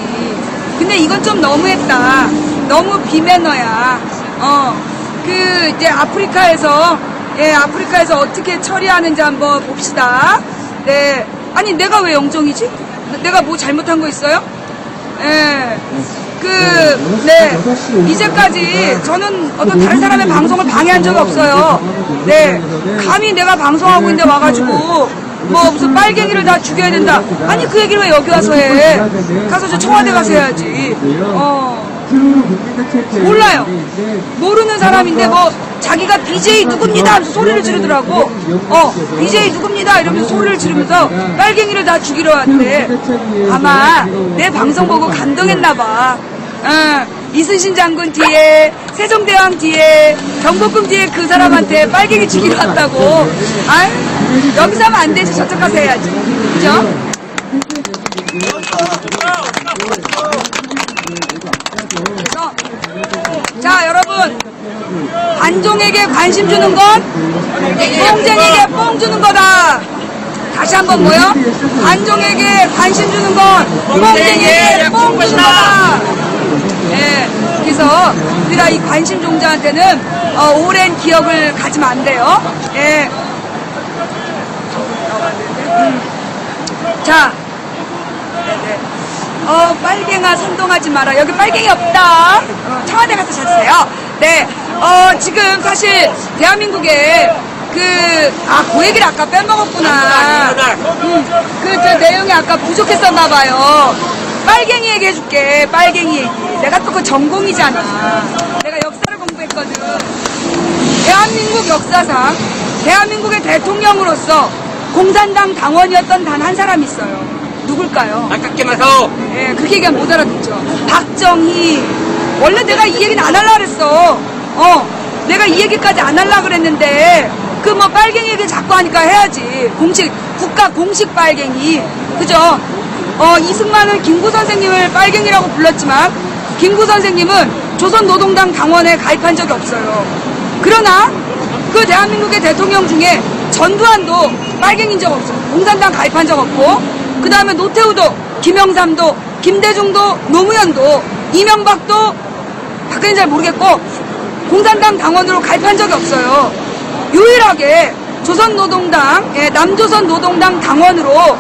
근데 이건 좀 너무했다. 너무 비매너야. 이제 아프리카에서 어떻게 처리하는지 한번 봅시다. 네. 아니, 내가 왜 영정이지? 내가 뭐 잘못한 거 있어요? 네. 이제까지 저는 어떤 다른 사람의 방송을 방해한 적이 없어요. 네. 감히 내가 방송하고 있는데 와가지고, 무슨 빨갱이를 다 죽여야 된다. 아니, 그 얘기를 왜 여기 와서 해? 가서 저 청와대 가서 해야지. 몰라요. 모르는 사람인데 자기가 BJ 누굽니다 하면서 소리를 지르더라고. BJ 누굽니다 이러면서 소리를 지르면서 빨갱이를 다 죽이러 왔대. 아마 내 방송 보고 감동했나봐. 이순신 장군 뒤에, 세종대왕 뒤에, 경복궁 뒤에 그 사람한테 빨갱이 죽이러 왔다고. 여기서 하면 안 되지. 저쪽 가서 해야지. 그죠? 자, 여러분, 관종에게 관심 주는 건 뽕쟁이에게 뽕 주는 거다. 다시 한번 뭐요? 관종에게 관심 주는 건 뽕쟁이에게 뽕 주는 거다. 예, 그래서 우리가 이 관심 종자한테는 오랜 기억을 가지면 안 돼요. 예. 자, 빨갱아 선동하지 마라. 여기 빨갱이 없다. 청와대 가서 찾으세요. 네. 지금 사실 대한민국에 그 얘기를 아까 빼먹었구나. 저 내용이 아까 부족했었나봐요. 빨갱이 얘기 해줄게. 빨갱이 얘기. 내가 또 그 전공이잖아. 내가 역사를 공부했거든. 대한민국 역사상 대한민국의 대통령으로서 공산당 당원이었던 단 한 사람이 있어요. 누굴까요? 아깝게 마서. 예, 그렇게 얘기하면 못 알아듣죠. 박정희. 원래 내가 이 얘기는 안 하려고 그랬어. 내가 이 얘기까지 안 하려고 그랬는데, 빨갱이 얘기 자꾸 하니까 해야지. 국가 공식 빨갱이. 그죠? 이승만은 김구 선생님을 빨갱이라고 불렀지만, 김구 선생님은 조선노동당 당원에 가입한 적이 없어요. 그러나, 그 대한민국의 대통령 중에 전두환도 빨갱이인 적 없어요. 공산당 가입한 적 없고, 그 다음에 노태우도, 김영삼도, 김대중도, 노무현도, 이명박도, 박근혜는 잘 모르겠고, 공산당 당원으로 가입한 적이 없어요. 유일하게 조선노동당, 남조선노동당 당원으로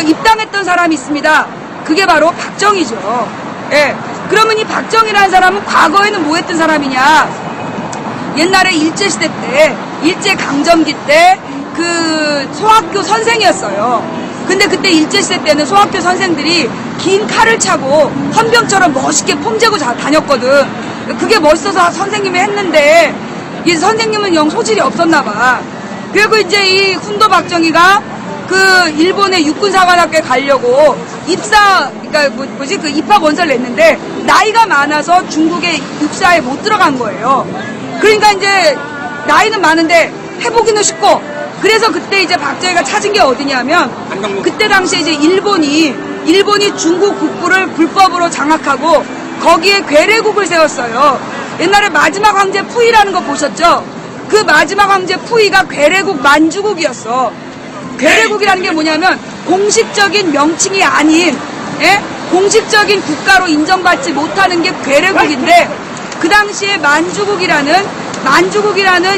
입당했던 사람이 있습니다. 그게 바로 박정희죠. 예. 그러면 이 박정희라는 사람은 과거에는 뭐 했던 사람이냐? 옛날에 일제시대 때, 일제강점기 때, 소학교 선생이었어요. 근데 그때 일제시대 때는 소학교 선생들이 긴 칼을 차고 헌병처럼 멋있게 폼재고 다녔거든. 그게 멋있어서 선생님이 했는데, 이 선생님은 영 소질이 없었나봐. 그리고 이제 이 훈도 박정희가 일본의 육군사관학교에 가려고 입학 원서를 냈는데, 나이가 많아서 중국의 육사에 못 들어간 거예요. 그러니까 이제, 나이는 많은데, 해보기는 쉽고, 그래서 그때 이제 박정희가 찾은 게 어디냐면, 그때 당시에 이제 일본이 중국 북부를 불법으로 장악하고 거기에 괴뢰국을 세웠어요. 옛날에 마지막 황제 푸이라는 거 보셨죠? 그 마지막 황제 푸이가 괴뢰국 만주국이었어. 괴뢰국이라는 게 뭐냐면 공식적인 명칭이 아닌, 공식적인 국가로 인정받지 못하는 게 괴뢰국인데, 그 당시에 만주국이라는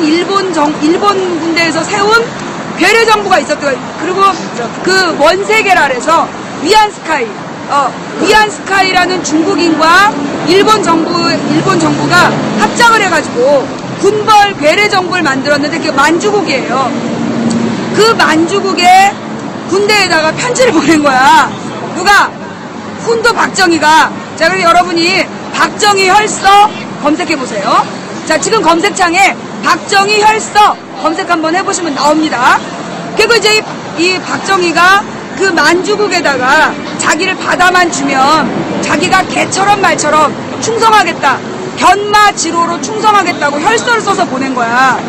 일본 군대에서 세운 괴뢰 정부가 있었대요. 그리고 그 원세계랄에서 위안스카이라는 중국인과 일본 정부가 합작을 해가지고 군벌 괴뢰 정부를 만들었는데 그게 만주국이에요. 그 만주국의 군대에다가 편지를 보낸 거야. 누가? 훈도 박정희가. 자, 그래서 여러분이 박정희 혈서 검색해보세요. 자, 지금 검색창에 박정희 혈서 검색 한번 해보시면 나옵니다. 그리고 이제 이 박정희가 그 만주국에다가 자기를 받아만 주면 자기가 개처럼 말처럼 충성하겠다. 견마지로로 충성하겠다고 혈서를 써서 보낸 거야.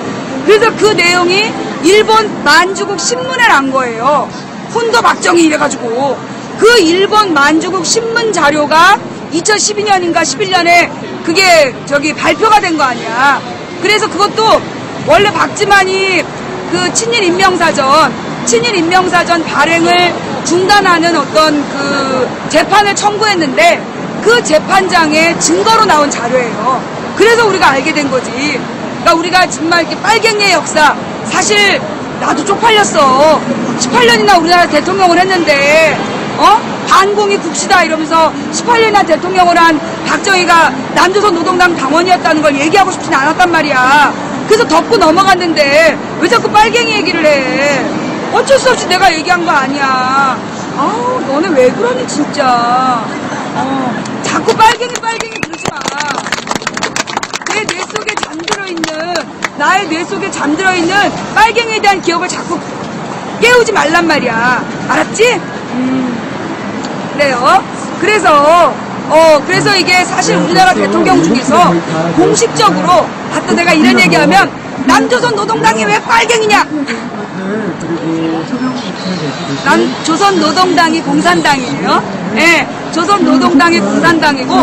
그래서 그 내용이 일본 만주국 신문에 난 거예요. 훈도 박정희 이래가지고. 그 일본 만주국 신문 자료가 2012년인가 11년에 그게 발표가 된 거 아니야. 그래서 그것도 원래 박지만이 그 친일 인명사전 발행을 중단하는 어떤 그 재판을 청구했는데 그 재판장의 증거로 나온 자료예요. 그래서 우리가 알게 된 거지. 그러니까 우리가 정말 이렇게 빨갱이의 역사, 사실 나도 쪽팔렸어. 18년이나 우리나라 대통령을 했는데 반공이 국시다 이러면서 18년이나 대통령을 한 박정희가 남조선 노동당 당원이었다는 걸 얘기하고 싶진 않았단 말이야. 그래서 덮고 넘어갔는데 왜 자꾸 빨갱이 얘기를 해. 어쩔 수 없이 내가 얘기한 거 아니야. 아우 너네 왜 그러니 진짜. 자꾸 빨갱이 그러지 마. 내 뇌 속에 잠들어 있는, 나의 뇌 속에 잠들어 있는 빨갱이에 대한 기억을 자꾸 깨우지 말란 말이야. 알았지? 그래요. 그래서 이게 사실 우리나라 대통령 중에서 공식적으로 하여튼 내가 이런 얘기하면 남조선 노동당이 왜 빨갱이냐? 조선 노동당이 공산당이에요. 예, 조선 노동당이 공산당이고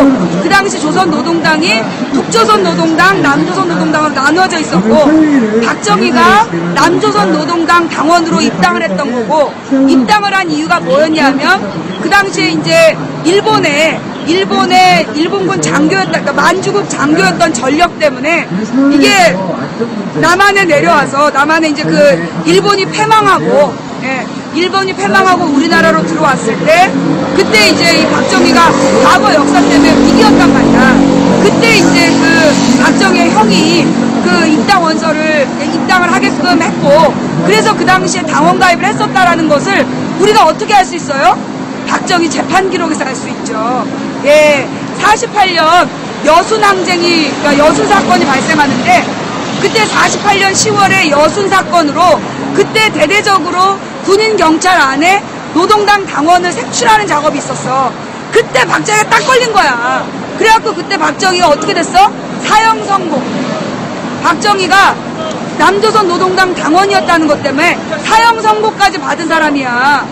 그 당시 조선 노동당이 북조선 노동당, 남조선 노동당으로 나누어져 있었고 박정희가 남조선 노동당 당원으로 입당을 했던 거고 입당을 한 이유가 뭐였냐면 그 당시에 이제 일본군 장교였다, 그러니까 만주국 장교였던 전력 때문에 이게 남한에 내려와서 남한에 이제 그 일본이 패망하고 일본이 패망하고 우리나라로 들어왔을 때 그때 이제 이 박정희가 과거 역사 때문에 위기였단 말이야. 그때 이제 그 박정희의 형이 그 입당 원서를 입당을 하게끔 했고 그래서 그 당시에 당원 가입을 했었다라는 것을 우리가 어떻게 알 수 있어요? 박정희 재판 기록에서 알 수 있죠. 예, 48년 여순항쟁이, 그러니까 여순 사건이 발생하는데 그때 48년 10월에 여순 사건으로 그때 대대적으로 군인 경찰 안에 노동당 당원을 색출하는 작업이 있었어. 그때 박정희가 딱 걸린 거야. 그래갖고 그때 박정희가 어떻게 됐어? 사형 선고. 박정희가 남조선 노동당 당원이었다는 것 때문에 사형 선고까지 받은 사람이야.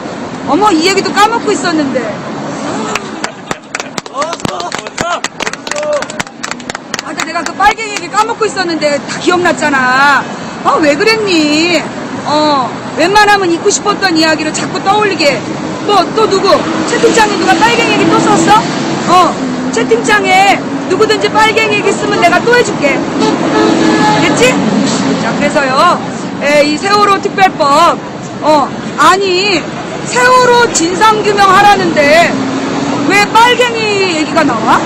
어머, 이 얘기도 까먹고 있었는데. 아까 내가 그 빨갱이 얘기 까먹고 있었는데 다 기억났잖아. 왜 그랬니? 웬만하면 잊고 싶었던 이야기를 자꾸 떠올리게. 또 누구? 채팅창에 누가 빨갱이 얘기 또 썼어? 채팅창에 누구든지 빨갱이 얘기 쓰면 내가 또 해줄게. 됐지? 자, 그래서요, 이 세월호 특별법, 아니, 세월호 진상규명 하라는데 왜 빨갱이 얘기가 나와?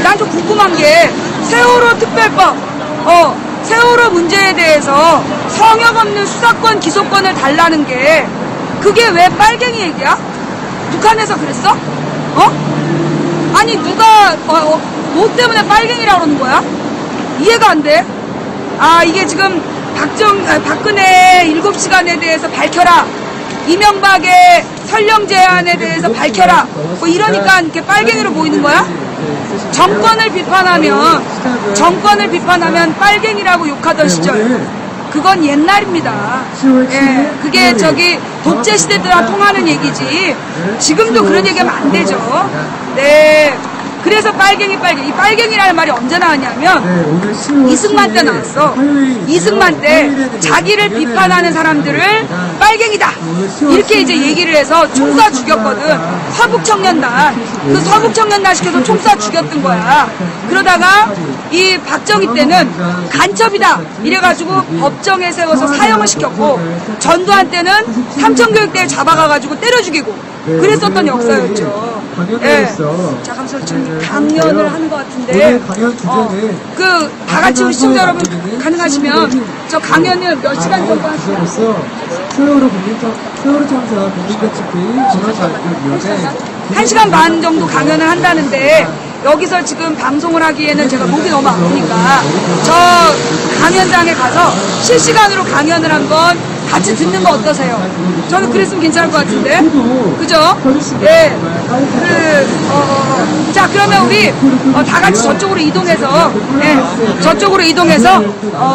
난 좀 궁금한 게 세월호 특별법, 세월호 문제에 대해서 성역 없는 수사권, 기소권을 달라는 게 그게 왜 빨갱이 얘기야? 북한에서 그랬어? 아니 누가 뭐 때문에 빨갱이라고 그러는 거야? 이해가 안 돼. 이게 지금 박근혜 7시간에 대해서 밝혀라. 이명박의 설령 제안에 대해서 밝혀라. 뭐 이러니까 이렇게 빨갱이로 보이는 거야? 정권을 비판하면 빨갱이라고 욕하던 시절. 그건 옛날입니다. 예, 그게 저기 독재 시대 때랑 통하는 얘기지. 지금도 그런 얘기하면 안 되죠. 네. 그래서 빨갱이. 이 빨갱이라는 말이 언제 나왔냐면 이승만 때 나왔어. 이승만 때 자기를 비판하는 사람들을 빨갱이다 이렇게 이제 얘기를 해서 총 쏴 죽였거든. 서북청년단. 그 서북청년단 시켜서 총 쏴 죽였던 거야. 그러다가 이 박정희 때는 간첩이다 이래가지고 법정에 세워서 사형을 시켰고 전두환 때는 삼천교육대에 잡아가가지고 때려 죽이고 그랬었던 역사였죠. 예. 자, 감사합니다. 지금 강연을 하는 것 같은데, 다 같이 우리 시청자 여러분 가능하시면 저 강연을 몇 시간 정도 하시죠? 세월호 참사 국민대책회의 전화발표위원회 1시간 반 정도 강연을 한다는데 여기서 지금 방송을 하기에는 제가 목이 너무 아프니까 저 강연장에 가서 실시간으로 강연을 한번 같이 듣는 거 어떠세요? 저는 그랬으면 괜찮을 것 같은데. 그죠? 예. 자, 그러면 우리 다 같이 저쪽으로 이동해서 저쪽으로 이동해서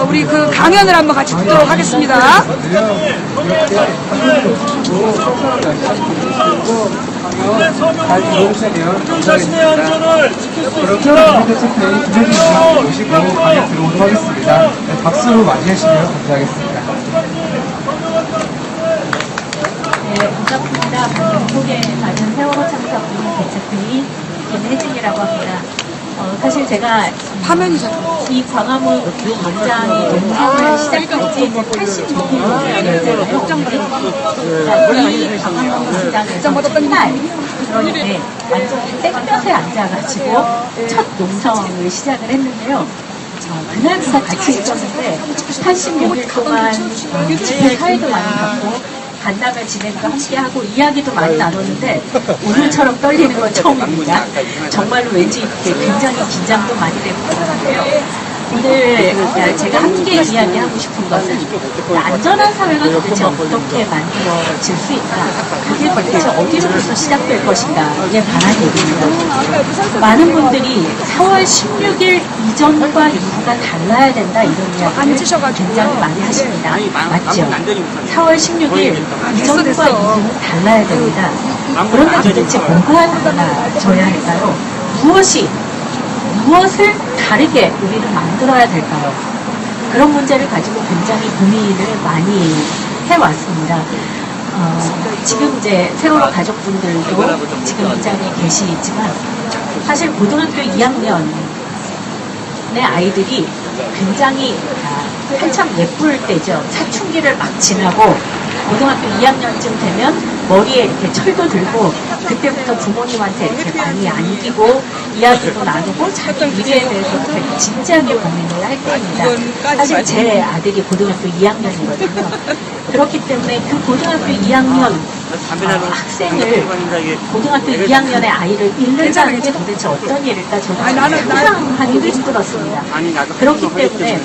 우리 그 강연을 한번 같이 듣도록 하겠습니다. 잘 들어오시면 자신의 안전을 지켰습니다. 그럼 국민대책회의 기자님 모시고 강연 들어오도록 하겠습니다. 네, 박수로 맞이하시면 감사하겠습니다. 네, 반갑습니다. 방송국에 관련 세월호 참사 국민대책회의 김혜진이라고 합니다. 사실 제가 화면이잖아. 이 광화문 광장이 농성을 시작한 지 86년이 됐잖아요. 이 광화문 광장에서 첫날 그런데 완전히 땡볕에 앉아가지고 첫 농성을 시작을 했는데요. 그날부터 같이 있었는데 86일 동안 집회 사회도 많이 받고 간담회 진행도 함께하고 이야기도 많이 나눴는데 오늘처럼 떨리는 건 처음입니다. 정말로 왠지 굉장히 긴장도 많이 되고 그러는데요. 오늘 제가 함께 이야기하고 싶은 것은 안전한 사회가 도대체 어떻게 만들어질 수 있다. 그게 도대체 어디로부터 시작될 것인가에 관한 얘기입니다. 많은 분들이 4월 16일 이전과 이후가 달라야 된다 이런 이야기를 굉장히 많이 하십니다. 맞죠? 4월 16일 이전과 이후는 달라야 됩니다. 그런데 도대체 뭐가 달라져야 할까요? 무엇을 다르게 우리는 만들어야 될까요? 그런 문제를 가지고 굉장히 고민을 많이 해왔습니다. 지금 이제 세월호 가족분들도 지금 이 자리에 계시지만 사실 고등학교 2학년의 아이들이 굉장히 한참 예쁠 때죠. 사춘기를 막 지나고 고등학교 2학년쯤 되면 머리에 이렇게 철도 들고 그때부터 부모님한테 이렇게 많이 안기고 이야기도 나누고 자기 미래에 대해서도 되게 진지하게 고민을 할 때입니다. 사실 제 아들이 고등학교 2학년이거든요. 그렇기 때문에 그 고등학교 2학년 학생을 고등학교 2학년의 아이를 잃는다는 게 도대체 어떤 일일까 저는 상상하기도 힘들었습니다. 그렇기 때문에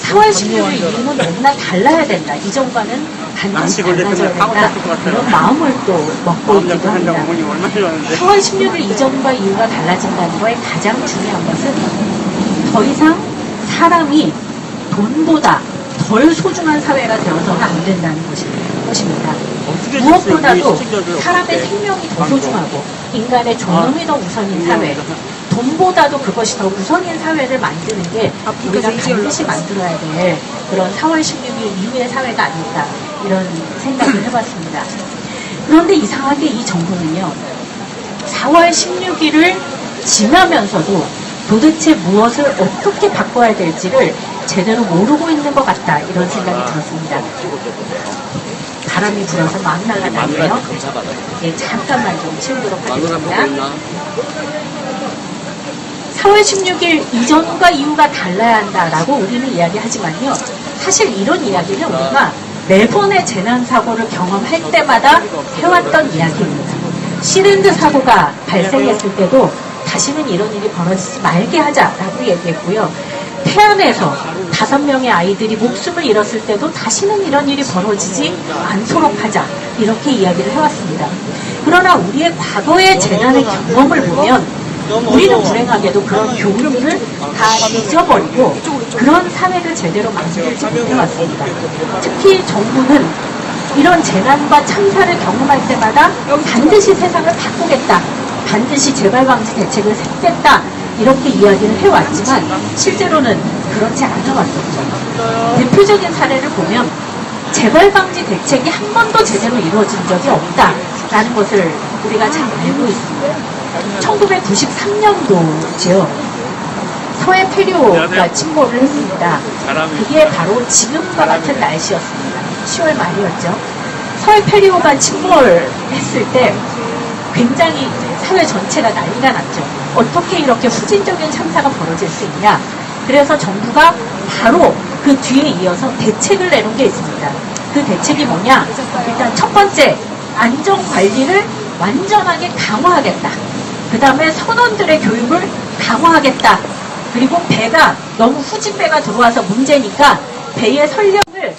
4월 16일 이후는 너무나 달라야 된다. 이전과는 반드시 달라져야 된다. 그런 마음을 또 먹고 있기도 합니다. 4월 16일 이전과 이후가 달라진다는 거에 가장 중요한 것은 더 이상 사람이 돈보다 덜 소중한 사회가 되어서는 안 된다는 것입니다. 무엇보다도 사람의 생명이 더 소중하고 인간의 존엄이 더 우선인 사회, 돈보다도 그것이 더 우선인 사회를 만드는 게 우리가 반드시 만들어야 될 그런 4월 16일 이후의 사회가 아닐까 이런 생각을 해봤습니다. 그런데 이상하게 이 정부는요 4월 16일을 지나면서도 도대체 무엇을 어떻게 바꿔야 될지를 제대로 모르고 있는 것 같다 이런 생각이 들었습니다. 바람이 불어서 막 날아다니네요. 네, 잠깐만 좀 치우도록 하겠습니다. 4월 16일 이전과 이후가 달라야 한다라고 우리는 이야기하지만요. 사실 이런 이야기는 우리가 매번의 재난사고를 경험할 때마다 해왔던 이야기입니다. 시랜드 사고가 발생했을 때도 다시는 이런 일이 벌어지지 말게 하자라고 얘기했고요. 태안에서 5명의 아이들이 목숨을 잃었을 때도 다시는 이런 일이 벌어지지 않도록 하자 이렇게 이야기를 해왔습니다. 그러나 우리의 과거의 재난의 경험을 보면 우리는 불행하게도 그런 교훈들을 다 잊어버리고 그런 사회를 제대로 만들지 못해왔습니다. 특히 정부는 이런 재난과 참사를 경험할 때마다 반드시 세상을 바꾸겠다, 반드시 재발방지 대책을 세우겠다 이렇게 이야기를 해왔지만 실제로는 그렇지 않아왔었죠. 대표적인 사례를 보면 재발방지 대책이 한 번도 제대로 이루어진 적이 없다라는 것을 우리가 잘 알고 있습니다. 1993년도죠. 서해 폐류가 침몰을 했습니다. 그게 바로 지금과 같은 날씨였습니다. 10월 말이었죠. 서해 폐류가 침몰했을 때 굉장히 사회 전체가 난리가 났죠. 어떻게 이렇게 후진적인 참사가 벌어질 수 있냐. 그래서 정부가 바로 그 뒤에 이어서 대책을 내놓은 게 있습니다. 그 대책이 뭐냐. 일단 첫 번째, 안전관리를 완전하게 강화하겠다. 그 다음에 선원들의 교육을 강화하겠다. 그리고 배가 너무 후진배가 들어와서 문제니까 배의 선력을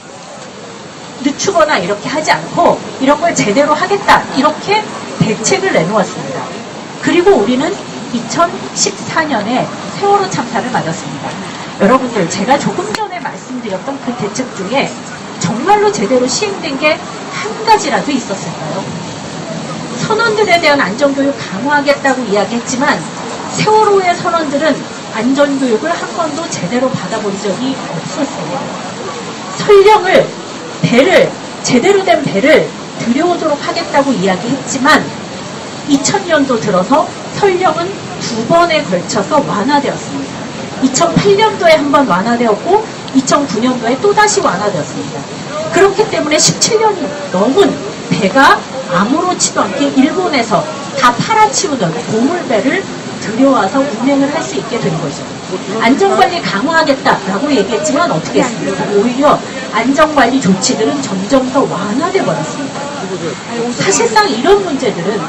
늦추거나 이렇게 하지 않고 이런 걸 제대로 하겠다. 이렇게 대책을 내놓았습니다. 그리고 우리는 2014년에 세월호 참사를 맞았습니다. 여러분들 제가 조금 전에 말씀드렸던 그 대책 중에 정말로 제대로 시행된 게 한 가지라도 있었을까요? 선원들에 대한 안전교육 강화하겠다고 이야기했지만 세월호의 선원들은 안전교육을 한 번도 제대로 받아본 적이 없었어요. 설령을, 배를, 제대로 된 배를 들여오도록 하겠다고 이야기했지만 2000년도 들어서 현령은 2번에 걸쳐서 완화되었습니다. 2008년도에 한 번 완화되었고 2009년도에 또다시 완화되었습니다. 그렇기 때문에 17년이 넘은 배가 아무렇지도 않게 일본에서 다 팔아치우던 고물배를 들여와서 운행을 할 수 있게 된 거죠. 안전관리 강화하겠다라고 얘기했지만 어떻게 했습니까? 오히려 안전관리 조치들은 점점 더 완화돼 버렸습니다. 사실상 이런 문제들은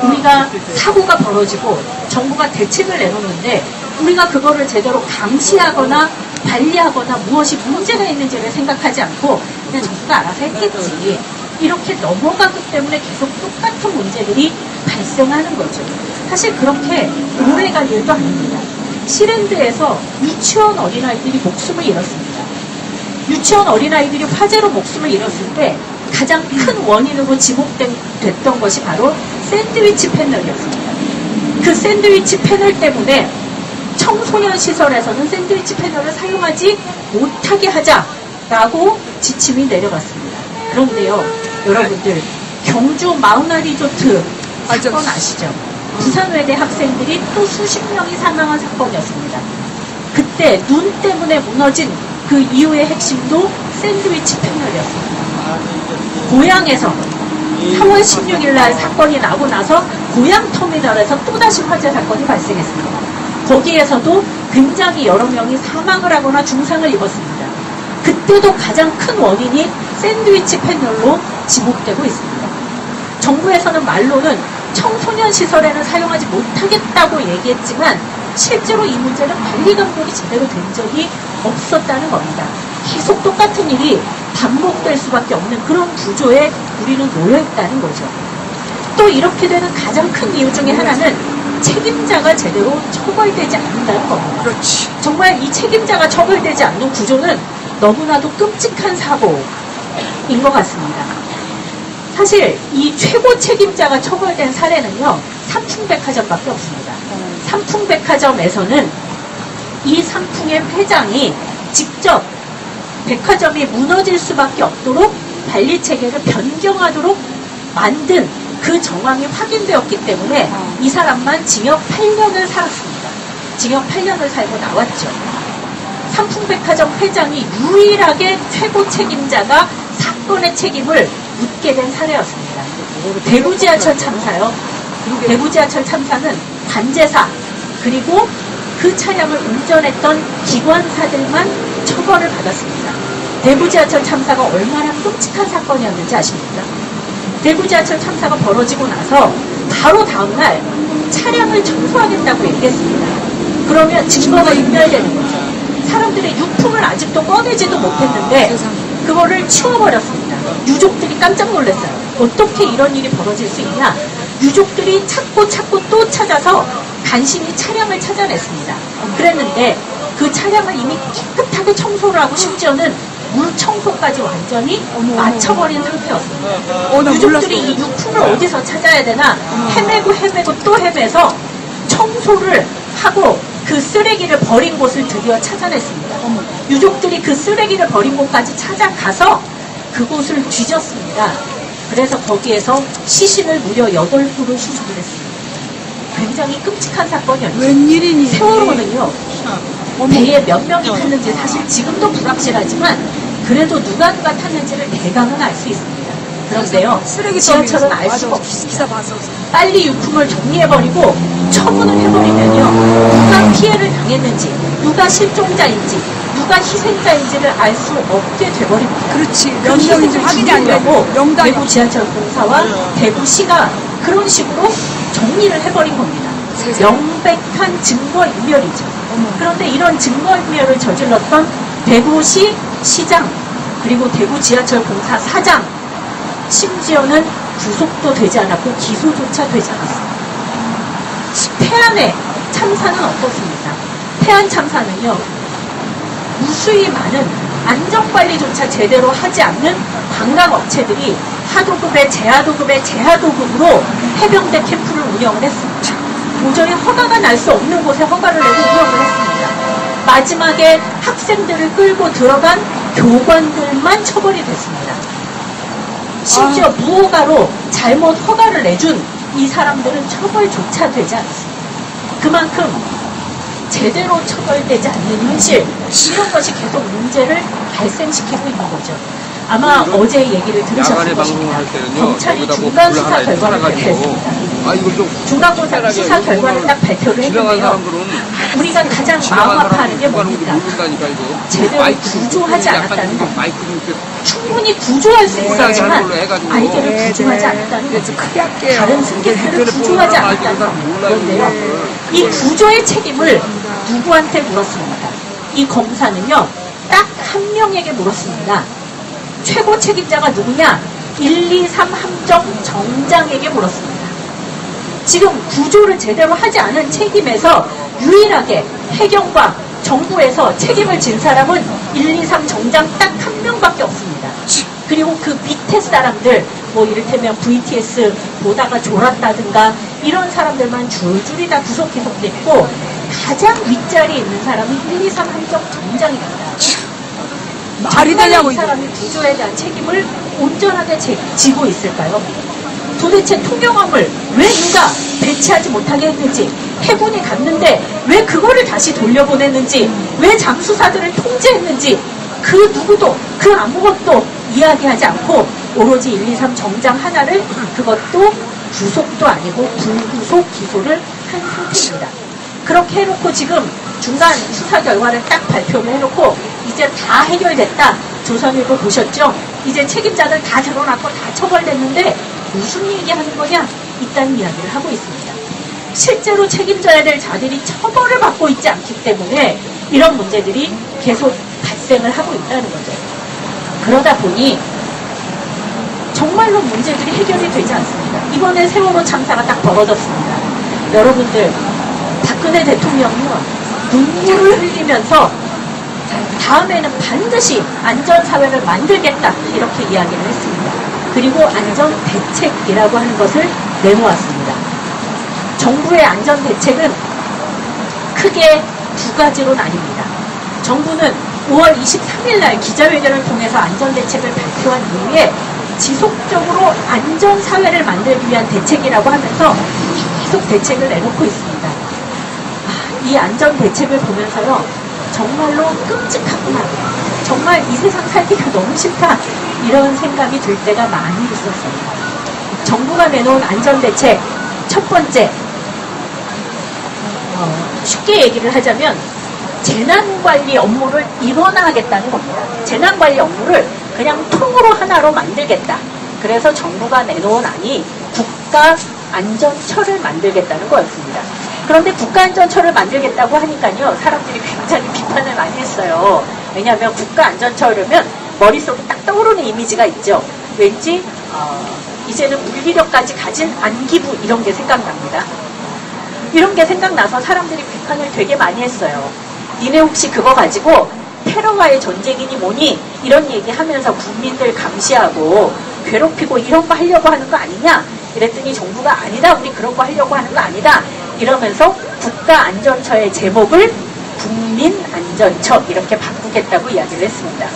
우리가 사고가 벌어지고 정부가 대책을 내놓는데 우리가 그거를 제대로 감시하거나 관리하거나 무엇이 문제가 있는지를 생각하지 않고 그냥 정부가 알아서 했겠지. 이렇게 넘어가기 때문에 계속 똑같은 문제들이 발생하는 거죠. 사실 그렇게 오래 갈 일도 아닙니다. 시랜드에서 유치원 어린아이들이 목숨을 잃었습니다. 유치원 어린아이들이 화재로 목숨을 잃었을 때 가장 큰 원인으로 지목됐던 것이 바로 샌드위치 패널이었습니다. 그 샌드위치 패널 때문에 청소년 시설에서는 샌드위치 패널을 사용하지 못하게 하자라고 지침이 내려갔습니다. 그런데요, 여러분들 경주 마우나 리조트 사건 아시죠? 부산외대 학생들이 또 수십 명이 사망한 사건이었습니다. 그때 눈 때문에 무너진 그 이유의 핵심도 샌드위치 패널이었습니다. 고양에서 3월 16일 날 사건이 나고 나서 고양터미널에서 또다시 화재 사건이 발생했습니다. 거기에서도 굉장히 여러 명이 사망을 하거나 중상을 입었습니다. 그때도 가장 큰 원인이 샌드위치 패널로 지목되고 있습니다. 정부에서는 말로는 청소년 시설에는 사용하지 못하겠다고 얘기했지만 실제로 이 문제는 관리 감독이 제대로 된 적이 없었다는 겁니다. 계속 똑같은 일이 반복될 수밖에 없는 그런 구조에 우리는 놓여있다는 거죠. 또 이렇게 되는 가장 큰 이유 중에 하나는 책임자가 제대로 처벌되지 않는다는 겁니다. 그렇지. 정말 이 책임자가 처벌되지 않는 구조는 너무나도 끔찍한 사고인 것 같습니다. 사실 이 최고 책임자가 처벌된 사례는요, 삼풍백화점밖에 없습니다. 삼풍백화점에서는 이 삼풍의 회장이 직접 백화점이 무너질 수밖에 없도록 관리체계를 변경하도록 만든 그 정황이 확인되었기 때문에 이 사람만 징역 8년을 살았습니다. 징역 8년을 살고 나왔죠. 삼풍백화점 회장이 유일하게 최고 책임자가 사건의 책임을 묻게 된 사례였습니다. 대구 지하철 참사요. 대구 지하철 참사는 관제사 그리고 그 차량을 운전했던 기관사들만 처벌을 받았습니다. 대구 지하철 참사가 얼마나 끔찍한 사건이었는지 아십니까? 대구 지하철 참사가 벌어지고 나서 바로 다음날 차량을 청소하겠다고 얘기했습니다. 그러면 증거가 인멸되는 거죠. 사람들의 유품을 아직도 꺼내지도 못했는데 그거를 치워버렸습니다. 유족들이 깜짝 놀랐어요. 어떻게 이런 일이 벌어질 수 있냐? 유족들이 찾고 또 찾아서 간신히 차량을 찾아냈습니다. 그랬는데 그 차량을 이미 깨끗하게 청소를 하고 심지어는 물 청소까지 완전히 마쳐버린 상태였습니다. 유족들이 이 유품을 어디서 찾아야 되나 헤매고 또 헤매서 청소를 하고 그 쓰레기를 버린 곳을 드디어 찾아냈습니다. 유족들이 그 쓰레기를 버린 곳까지 찾아가서 그곳을 뒤졌습니다. 그래서 거기에서 시신을 무려 8구를 수습을 했습니다. 굉장히 끔찍한 사건이었죠. 웬일이니? 세월호는요, 배에 몇 명이 탔는지 사실 지금도 불확실하지만 그래도 누가 탔는지를 대강은 알 수 있습니다. 그런데요, 지하철은 알 수가 없습니다. 빨리 유품을 정리해버리고 처분을 해버리면요, 누가 피해를 당했는지, 누가 실종자인지, 누가 희생자인지를 알 수 없게 돼버립니다. 그렇지. 그 몇 명인지 희생을 확인이 안 되고 지우려고 명단이 대구 지하철 공사와 대구시가 그런 식으로 정리를 해버린 겁니다. 명백한 증거인멸이죠. 그런데 이런 증거인멸을 저질렀던 대구시 시장 그리고 대구 지하철 공사 사장 심지어는 구속도 되지 않았고 기소조차 되지 않았습니다. 태안의 참사는 어떻습니까? 태안 참사는요, 무수히 많은 안전관리조차 제대로 하지 않는 관광업체들이 하도급의 재하도급으로 해병대 캠프를 운영을 했습니다. 도저히 허가가 날 수 없는 곳에 허가를 내고 운영을 했습니다. 마지막에 학생들을 끌고 들어간 교관들만 처벌이 됐습니다. 심지어 무허가로 잘못 허가를 내준 이 사람들은 처벌조차 되지 않습니다. 그만큼 제대로 처벌되지 않는 현실, 이런 것이 계속 문제를 발생시키고 있는 거죠. 아마 어제 얘기를 들으셨을 것입니다. 경찰이 중간 수사 결과를 발표했습니다. 중간 수사 결과를 딱 발표를 했는데요. 우리가 가장 마음 아파하는 게 뭡니까? 제대로 구조하지 않았다는 겁니다. 충분히 구조할 수 있었지만 아이들을 구조하지 않았다는 거죠. 다른 승객들을 구조하지 않았다는 겁니다. 그런데요, 이 구조의 책임을 누구한테 물었습니까? 이 검사는요, 딱 한 명에게 물었습니다. 최고 책임자가 누구냐? 123 함정 정장에게 물었습니다. 지금 구조를 제대로 하지 않은 책임에서 유일하게 해경과 정부에서 책임을 진 사람은 123 정장 딱 한 명밖에 없습니다. 그리고 그 밑에 사람들, 뭐 이를테면 VTS 보다가 졸았다든가 이런 사람들만 줄줄이 다 구속 기소됐고, 가장 윗자리에 있는 사람은 123 함정 정장입니다. 말이 되냐고, 이 이거. 사람이 구조에 대한 책임을 온전하게 지고 있을까요? 도대체 통영함을 왜 누가 배치하지 못하게 했는지, 해군이 갔는데 왜 그거를 다시 돌려보냈는지, 왜 잠수사들을 통제했는지 그 누구도 그 아무것도 이야기하지 않고 오로지 123 정장 하나를, 그것도 구속도 아니고 불구속 기소를 한 상태입니다. 그렇게 해놓고 지금 중간 수사 결과를 딱 발표를 해놓고 이제 다 해결됐다. 조선일보 보셨죠? 이제 책임자들 다 드러났고 다 처벌됐는데 무슨 얘기하는 거냐? 이딴 이야기를 하고 있습니다. 실제로 책임져야 될 자들이 처벌을 받고 있지 않기 때문에 이런 문제들이 계속 발생을 하고 있다는 거죠. 그러다 보니 정말로 문제들이 해결이 되지 않습니다. 이번에 세월호 참사가 딱 벌어졌습니다. 여러분들, 박근혜 대통령이요, 눈물을 흘리면서 다음에는 반드시 안전사회를 만들겠다, 이렇게 이야기를 했습니다. 그리고 안전대책이라고 하는 것을 내놓았습니다. 정부의 안전대책은 크게 두 가지로 나뉩니다. 정부는 5월 23일 날 기자회견을 통해서 안전대책을 발표한 이후에 지속적으로 안전사회를 만들기 위한 대책이라고 하면서 계속 대책을 내놓고 있습니다. 이 안전대책을 보면서요, 정말로 끔찍하구나, 정말 이 세상 살기가 너무 싫다, 이런 생각이 들 때가 많이 있었어요. 정부가 내놓은 안전대책 첫 번째, 쉽게 얘기를 하자면 재난관리 업무를 일원화하겠다는 겁니다. 재난관리 업무를 그냥 통으로 하나로 만들겠다. 그래서 정부가 내놓은 안이 국가안전처를 만들겠다는 거였습니다. 그런데 국가안전처를 만들겠다고 하니까요, 사람들이 굉장히 비판을 많이 했어요. 왜냐하면 국가안전처라면 머릿속에 딱 떠오르는 이미지가 있죠. 왠지 이제는 물리력까지 가진 안기부, 이런 게 생각납니다. 이런 게 생각나서 사람들이 비판을 되게 많이 했어요. 니네 혹시 그거 가지고 테러와의 전쟁이니 뭐니 이런 얘기하면서 국민들 감시하고 괴롭히고 이런 거 하려고 하는 거 아니냐? 이랬더니 정부가 아니다, 우리 그런 거 하려고 하는 거 아니다, 이러면서 국가안전처의 제목을 국민안전처 이렇게 바꾸겠다고 이야기를 했습니다.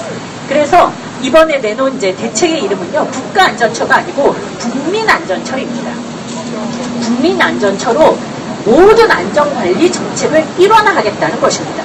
그래서 이번에 내놓은 이제 대책의 이름은요, 국가안전처가 아니고 국민안전처입니다. 국민안전처로 모든 안전관리 정책을 일원화하겠다는 것입니다.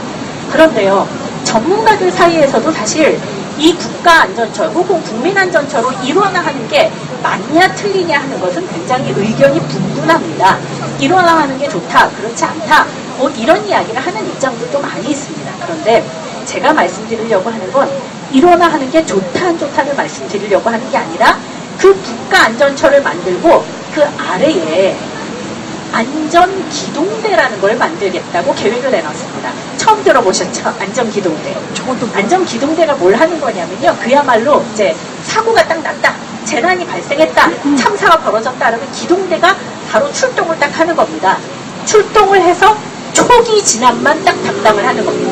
그런데요, 전문가들 사이에서도 사실 이 국가안전처 혹은 국민안전처로 일원화하는 게 맞냐 틀리냐 하는 것은 굉장히 의견이 분분합니다. 일원화하는 게 좋다, 그렇지 않다, 뭐 이런 이야기를 하는 입장들도 많이 있습니다. 그런데 제가 말씀드리려고 하는 건 일원화하는 게 좋다 안 좋다를 말씀드리려고 하는 게 아니라 그 국가안전처를 만들고 그 아래에 안전기동대라는 걸 만들겠다고 계획을 내놨습니다. 처음 들어보셨죠? 안전기동대. 안전기동대가 뭘 하는 거냐면요, 그야말로 이제 사고가 딱 났다, 재난이 발생했다, 참사가 벌어졌다, 그러면 기동대가 바로 출동을 딱 하는 겁니다. 출동을 해서 초기 진압만 딱 담당을 하는 겁니다.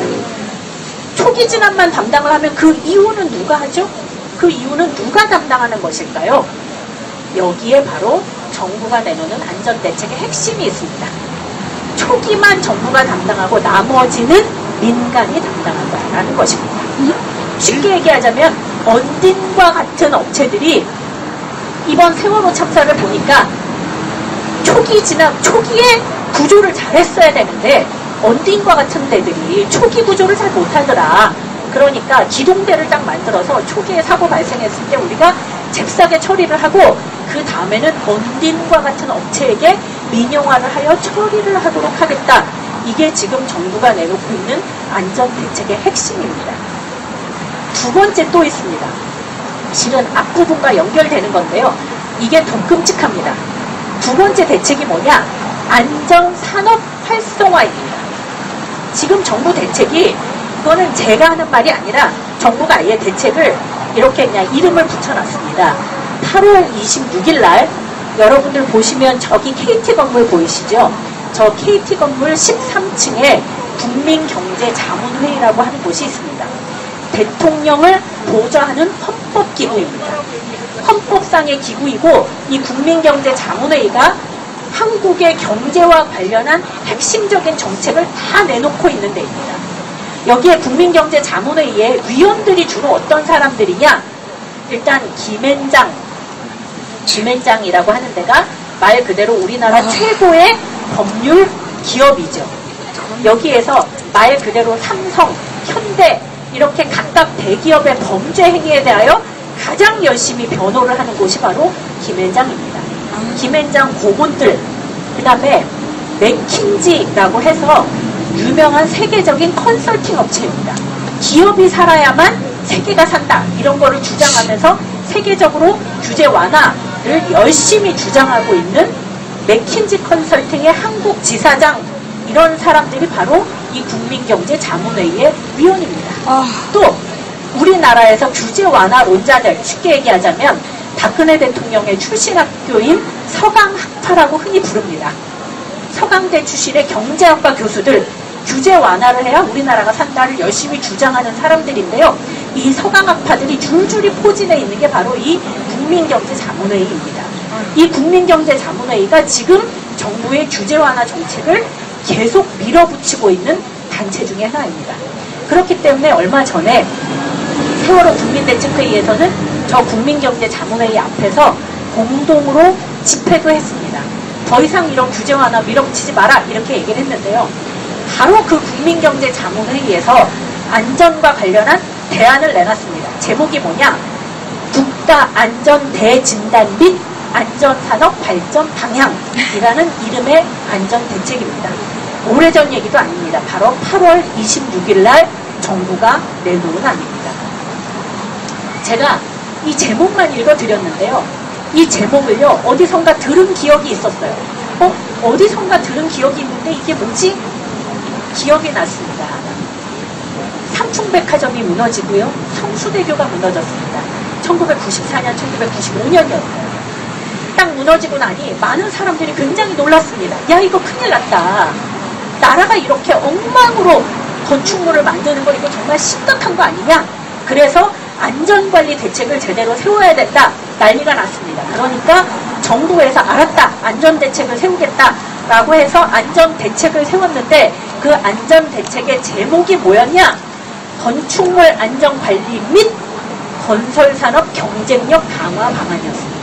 초기 진압만 담당을 하면 그 이후는 누가 하죠? 그 이후는 누가 담당하는 것일까요? 여기에 바로 정부가 내놓는 안전대책의 핵심이 있습니다. 초기만 정부가 담당하고 나머지는 민간이 담당한다라는 것입니다. 쉽게 얘기하자면 언딘과 같은 업체들이 이번 세월호 참사를 보니까 초기에 구조를 잘했어야 되는데 언딘과 같은 데들이 초기 구조를 잘 못하더라. 그러니까 기동대를 딱 만들어서 초기에 사고 발생했을 때 우리가 잽싸게 처리를 하고 그 다음에는 언딘과 같은 업체에게 민영화를 하여 처리를 하도록 하겠다. 이게 지금 정부가 내놓고 있는 안전대책의 핵심입니다. 두 번째 또 있습니다. 실은 앞부분과 연결되는 건데요. 이게 더 끔찍합니다. 두 번째 대책이 뭐냐? 안전산업 활성화입니다. 지금 정부 대책이, 이거는 제가 하는 말이 아니라 정부가 아예 대책을 이렇게 그냥 이름을 붙여놨습니다. 8월 26일 날 여러분들 보시면 저기 KT 건물 보이시죠? 저 KT 건물 13층에 국민경제자문회의라고 하는 곳이 있습니다. 대통령을 보좌하는 헌법기구입니다. 헌법상의 기구이고 이 국민경제자문회의가 한국의 경제와 관련한 핵심적인 정책을 다 내놓고 있는 데입니다. 여기에 국민경제자문회의에 위원들이 주로 어떤 사람들이냐? 일단 김앤장이라고 하는 데가 말 그대로 우리나라 최고의 법률 기업이죠. 여기에서 말 그대로 삼성, 현대 이렇게 각각 대기업의 범죄 행위에 대하여 가장 열심히 변호를 하는 곳이 바로 김앤장입니다. 김앤장 고문들, 그 다음에 맥킨지라고 해서 유명한 세계적인 컨설팅 업체입니다. 기업이 살아야만 세계가 산다 이런 거를 주장하면서 세계적으로 규제 완화를 열심히 주장하고 있는 맥킨지 컨설팅의 한국 지사장, 이런 사람들이 바로 이 국민경제자문회의의 위원입니다. 또 우리나라에서 규제 완화 론자들, 쉽게 얘기하자면 박근혜 대통령의 출신 학교인 서강학파라고 흔히 부릅니다. 서강대 출신의 경제학과 교수들, 규제 완화를 해야 우리나라가 산다를 열심히 주장하는 사람들인데요. 이 서강학파들이 줄줄이 포진해 있는 게 바로 이 국민경제자문회의입니다. 이 국민경제자문회의가 지금 정부의 규제 완화 정책을 계속 밀어붙이고 있는 단체 중에 하나입니다. 그렇기 때문에 얼마 전에 세월호 국민대책회의에서는 저 국민경제자문회의 앞에서 공동으로 집회도 했습니다. 더 이상 이런 규제 완화 밀어붙이지 마라 이렇게 얘기를 했는데요. 바로 그 국민경제자문회의에서 안전과 관련한 대안을 내놨습니다. 제목이 뭐냐? 국가안전대진단 및 안전산업 발전 방향이라는 이름의 안전대책입니다. 오래전 얘기도 아닙니다. 바로 8월 26일 날 정부가 내놓은 안입니다. 제가 이 제목만 읽어드렸는데요. 이 제목을요, 어디선가 들은 기억이 있었어요. 어디선가 들은 기억이 있는데 이게 뭐지? 기억이 났습니다. 삼풍백화점이 무너지고요. 성수대교가 무너졌습니다. 1994년, 1995년이었어요. 딱 무너지고 나니 많은 사람들이 굉장히 놀랐습니다. 야, 이거 큰일 났다. 나라가 이렇게 엉망으로 건축물을 만드는 거 이거 정말 심각한 거 아니냐? 그래서 안전관리 대책을 제대로 세워야 된다. 난리가 났습니다. 그러니까 정부에서 알았다. 안전대책을 세우겠다라고 해서 안전대책을 세웠는데 그 안전대책의 제목이 뭐였냐? 건축물 안전관리 및 건설산업 경쟁력 강화 방안이었습니다.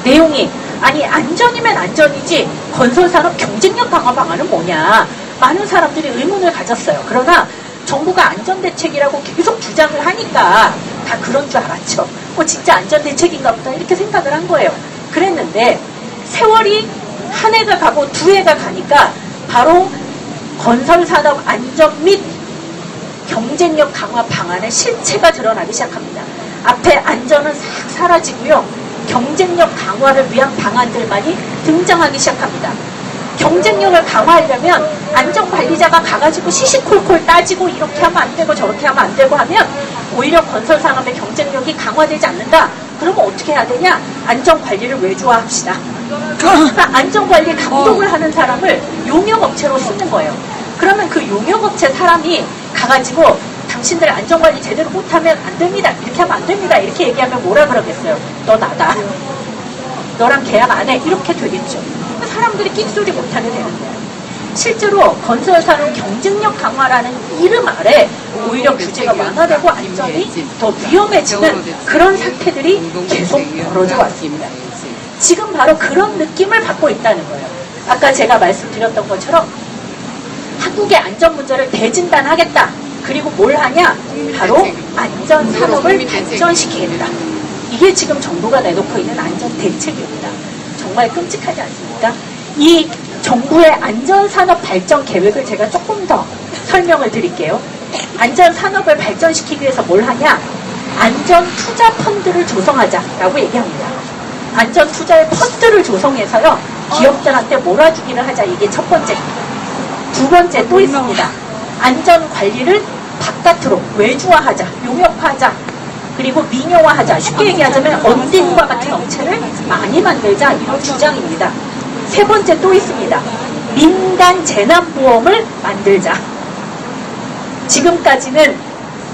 내용이 아니 안전이면 안전이지 건설산업 경쟁력 강화 방안은 뭐냐? 많은 사람들이 의문을 가졌어요. 그러나 정부가 안전대책이라고 계속 주장을 하니까 다 그런 줄 알았죠. 진짜 안전대책인가 보다 이렇게 생각을 한 거예요. 그랬는데 세월이 한 해가 가고 두 해가 가니까 바로 건설산업 안전 및 경쟁력 강화 방안의 실체가 드러나기 시작합니다. 앞에 안전은 싹 사라지고요. 경쟁력 강화를 위한 방안들만이 등장하기 시작합니다. 경쟁력을 강화하려면 안전관리자가 가가지고 시시콜콜 따지고 이렇게 하면 안 되고 저렇게 하면 안 되고 하면 오히려 건설산업의 경쟁력이 강화되지 않는다. 그러면 어떻게 해야 되냐? 안전관리를 외주화합시다. 그러니까 안전관리 감독을 하는 사람을 용역업체로 쓰는 거예요. 그러면 그 용역업체 사람이 가가지고 당신들 안전관리 제대로 못하면 안 됩니다. 이렇게 하면 안 됩니다. 이렇게 얘기하면 뭐라 그러겠어요? 너 나다. 너랑 계약 안 해. 이렇게 되겠죠. 사람들이 끽소리 못하게 되는 거예요. 실제로 건설산업 경쟁력 강화라는 이름 아래 오히려 규제가 완화되고 안전이 더 위험해지는 그런 사태들이 계속 벌어져 왔습니다. 지금 바로 그런 느낌을 받고 있다는 거예요. 아까 제가 말씀드렸던 것처럼 한국의 안전 문제를 대진단하겠다. 그리고 뭘 하냐? 바로 안전산업을 발전시키겠다. 이게 지금 정부가 내놓고 있는 안전대책입니다. 정말 끔찍하지 않습니까? 이 정부의 안전산업 발전 계획을 제가 조금 더 설명을 드릴게요. 안전산업을 발전시키기 위해서 뭘 하냐? 안전투자펀드를 조성하자라고 얘기합니다. 안전투자의 펀드를 조성해서요, 기업들한테 몰아주기를 하자. 이게 첫 번째. 두 번째 또 있습니다. 안전관리를 바깥으로 외주화하자, 용역화하자, 그리고 민영화하자. 쉽게 얘기하자면 언딘과 같은 업체를 많이 만들자, 이런 주장입니다. 세 번째 또 있습니다. 민간 재난보험을 만들자. 지금까지는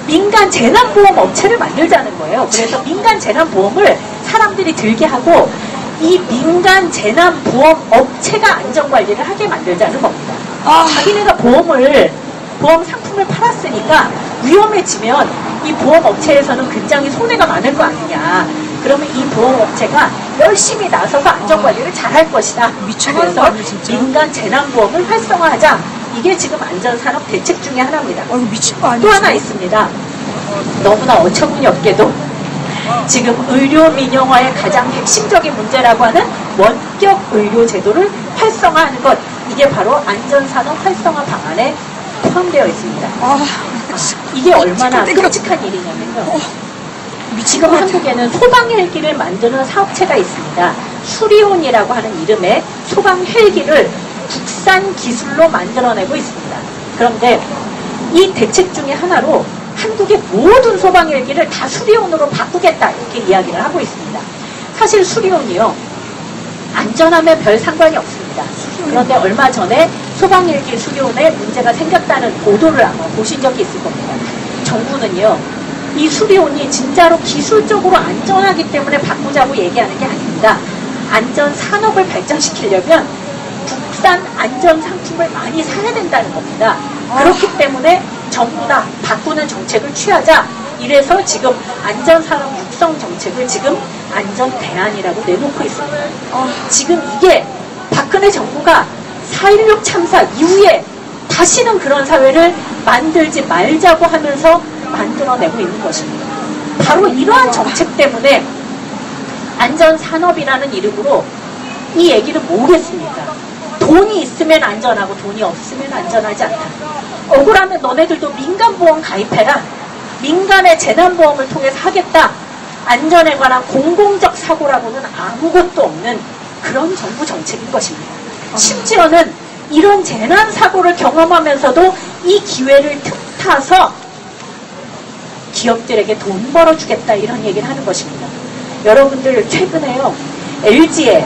민간 재난보험 업체를 만들자는 거예요. 그래서 민간 재난보험을 사람들이 들게 하고 이 민간 재난보험 업체가 안전관리를 하게 만들자는 겁니다. 자기네가 보험 상품을 팔았으니까 위험해지면 이 보험업체에서는 굉장히 손해가 많을 거 아니냐. 그러면 이 보험업체가 열심히 나서서 안전관리를 잘할 것이다. 그래서 민간 재난보험을 활성화하자. 이게 지금 안전산업 대책 중에 하나입니다. 미친 거 아니야? 또 하나 있습니다. 너무나 어처구니 없게도 지금 의료 민영화의 가장 핵심적인 문제라고 하는 원격 의료 제도를 활성화하는 것, 이게 바로 안전산업 활성화 방안에 포함되어 있습니다. 이게 얼마나 끔찍한 일이냐면요. 지금 한국에는 소방 헬기를 만드는 사업체가 있습니다. 수리온이라고 하는 이름의 소방 헬기를 국산 기술로 만들어내고 있습니다. 그런데 이 대책 중에 하나로 한국의 모든 소방 헬기를 다 수리온으로 바꾸겠다, 이렇게 이야기를 하고 있습니다. 사실 수리온이요, 안전함에 별 상관이 없습니다. 그런데 얼마 전에 소방 헬기 수리온에 문제가 생겼다는 보도를 아마 보신 적이 있을 겁니다. 정부는요, 이 수리온이 진짜로 기술적으로 안전하기 때문에 바꾸자고 얘기하는 게 아닙니다. 안전 산업을 발전시키려면 국산 안전 상품을 많이 사야 된다는 겁니다. 그렇기 때문에 전부 다 바꾸는 정책을 취하자. 이래서 지금 안전산업 육성 정책을 지금 안전대안이라고 내놓고 있습니다. 지금 이게 박근혜 정부가 4.16 참사 이후에 다시는 그런 사회를 만들지 말자고 하면서 만들어내고 있는 것입니다. 바로 이러한 정책 때문에 안전산업이라는 이름으로 이 얘기를 모르겠습니까? 돈이 있으면 안전하고 돈이 없으면 안전하지 않다. 억울하면 너네들도 민간보험 가입해라. 민간의 재난보험을 통해서 하겠다. 안전에 관한 공공적 사고라고는 아무것도 없는 그런 정부 정책인 것입니다. 심지어는 이런 재난사고를 경험하면서도 이 기회를 틈타서 기업들에게 돈 벌어주겠다, 이런 얘기를 하는 것입니다. 여러분들 최근에요, LG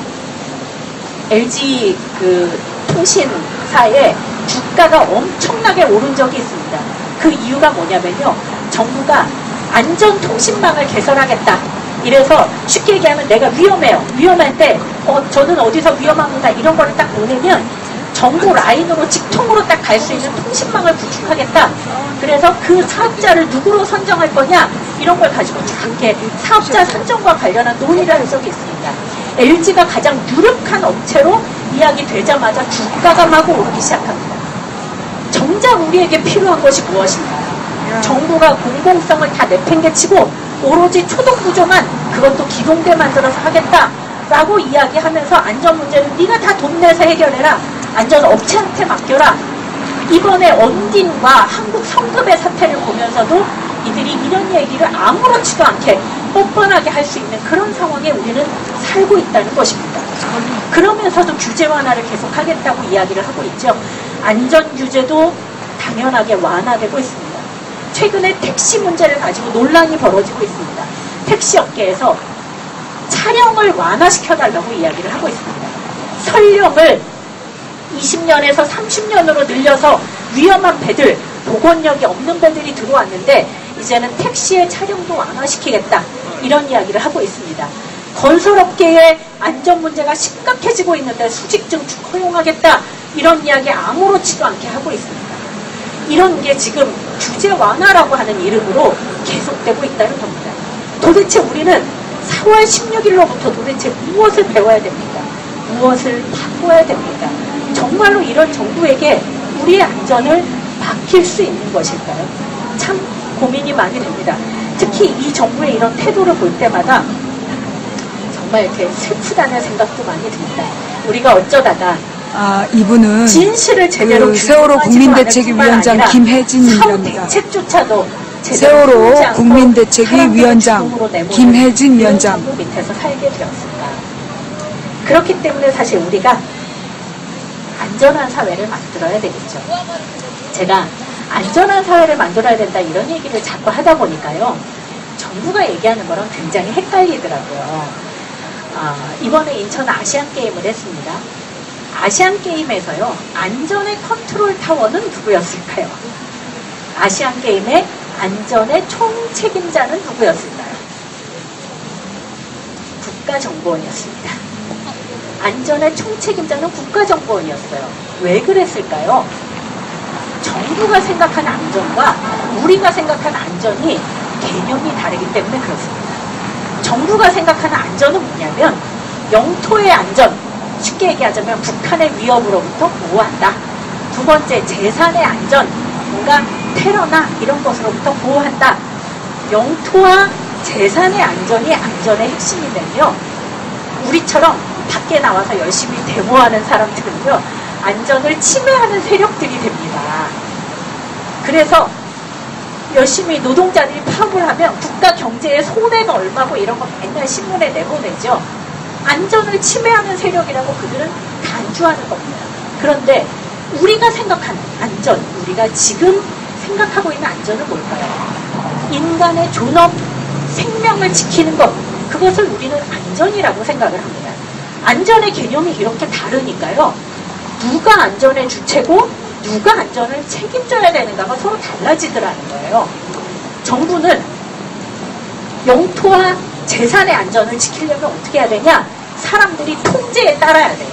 그 통신사의 주가가 엄청나게 오른 적이 있습니다. 그 이유가 뭐냐면요, 정부가 안전통신망을 개설하겠다. 이래서 쉽게 얘기하면 내가 위험해요. 위험할 때 저는 어디서 위험합니다, 이런 거를 딱 보내면 정부 라인으로 직통으로 딱 갈 수 있는 통신망을 구축하겠다. 그래서 그 사업자를 누구로 선정할 거냐, 이런 걸 가지고 쭉 이렇게 사업자 선정과 관련한 논의를 한 적이 있습니다. LG가 가장 유력한 업체로 이야기 되자마자 주가가 마구 오르기 시작합니다. 정작 우리에게 필요한 것이 무엇입니까? 정부가 공공성을 다 내팽개치고 오로지 초동구조만, 그것도 기동대 만들어서 하겠다라고 이야기하면서 안전 문제는 네가 다 돈 내서 해결해라. 안전 업체한테 맡겨라. 이번에 언딘과 한국 성급의 사태를 보면서도 이들이 이런 얘기를 아무렇지도 않게 뻔뻔하게 할 수 있는 그런 상황에 우리는 살고 있다는 것입니다. 그러면서도 규제 완화를 계속하겠다고 이야기를 하고 있죠. 안전 규제도 당연하게 완화되고 있습니다. 최근에 택시 문제를 가지고 논란이 벌어지고 있습니다. 택시 업계에서 차량을 완화시켜달라고 이야기를 하고 있습니다. 설령을 20년에서 30년으로 늘려서 위험한 배들, 복원력이 없는 배들이 들어왔는데 이제는 택시의 차량도 완화시키겠다, 이런 이야기를 하고 있습니다. 건설업계의 안전 문제가 심각해지고 있는데 수직증축 허용하겠다, 이런 이야기 아무렇지도 않게 하고 있습니다. 이런 게 지금 규제 완화라고 하는 이름으로 계속되고 있다는 겁니다. 도대체 우리는 4월 16일로부터 도대체 무엇을 배워야 됩니까? 무엇을 바꿔야 됩니까? 정말로 이런 정부에게 우리의 안전을 맡길 수 있는 것일까요? 참 고민이 많이 됩니다. 특히 이 정부의 이런 태도를 볼 때마다 정말 이렇게 슬프다는 생각도 많이 듭니다. 우리가 어쩌다가 이분은 진실을 제대로 그 세월호 국민대책위원장 김혜진입니다. 대책조차도 세월호 국민대책위원장 김혜진 위원장 밑에서 살게 되었습니다. 그렇기 때문에 사실 우리가 안전한 사회를 만들어야 되겠죠. 제가 안전한 사회를 만들어야 된다 이런 얘기를 자꾸 하다 보니까요. 정부가 얘기하는 거랑 굉장히 헷갈리더라고요. 이번에 인천 아시안게임을 했습니다. 아시안게임에서요. 안전의 컨트롤 타워는 누구였을까요? 아시안게임의 안전의 총책임자는 누구였을까요? 국가정보원이었습니다. 안전의 총책임자는 국가정보원이었어요. 왜 그랬을까요? 정부가 생각하는 안전과 우리가 생각하는 안전이 개념이 다르기 때문에 그렇습니다. 정부가 생각하는 안전은 뭐냐면 영토의 안전, 쉽게 얘기하자면 북한의 위협으로부터 보호한다. 두 번째, 재산의 안전, 뭔가 테러나 이런 것으로부터 보호한다. 영토와 재산의 안전이 안전의 핵심이면요. 우리처럼 밖에 나와서 열심히 데모하는 사람들은요. 안전을 침해하는 세력들이 됩니다. 그래서 열심히 노동자들이 파업을 하면 국가 경제에 손해가 얼마고 이런 거 맨날 신문에 내보내죠. 안전을 침해하는 세력이라고 그들은 간주하는 겁니다. 그런데 우리가 생각하는 안전, 우리가 지금 생각하고 있는 안전은 뭘까요? 인간의 존엄, 생명을 지키는 것, 그것을 우리는 안전이라고 생각을 합니다. 안전의 개념이 이렇게 다르니까요. 누가 안전의 주체고 누가 안전을 책임져야 되는가가 서로 달라지더라는 거예요. 정부는 영토와 재산의 안전을 지키려면 어떻게 해야 되냐? 사람들이 통제에 따라야 돼요.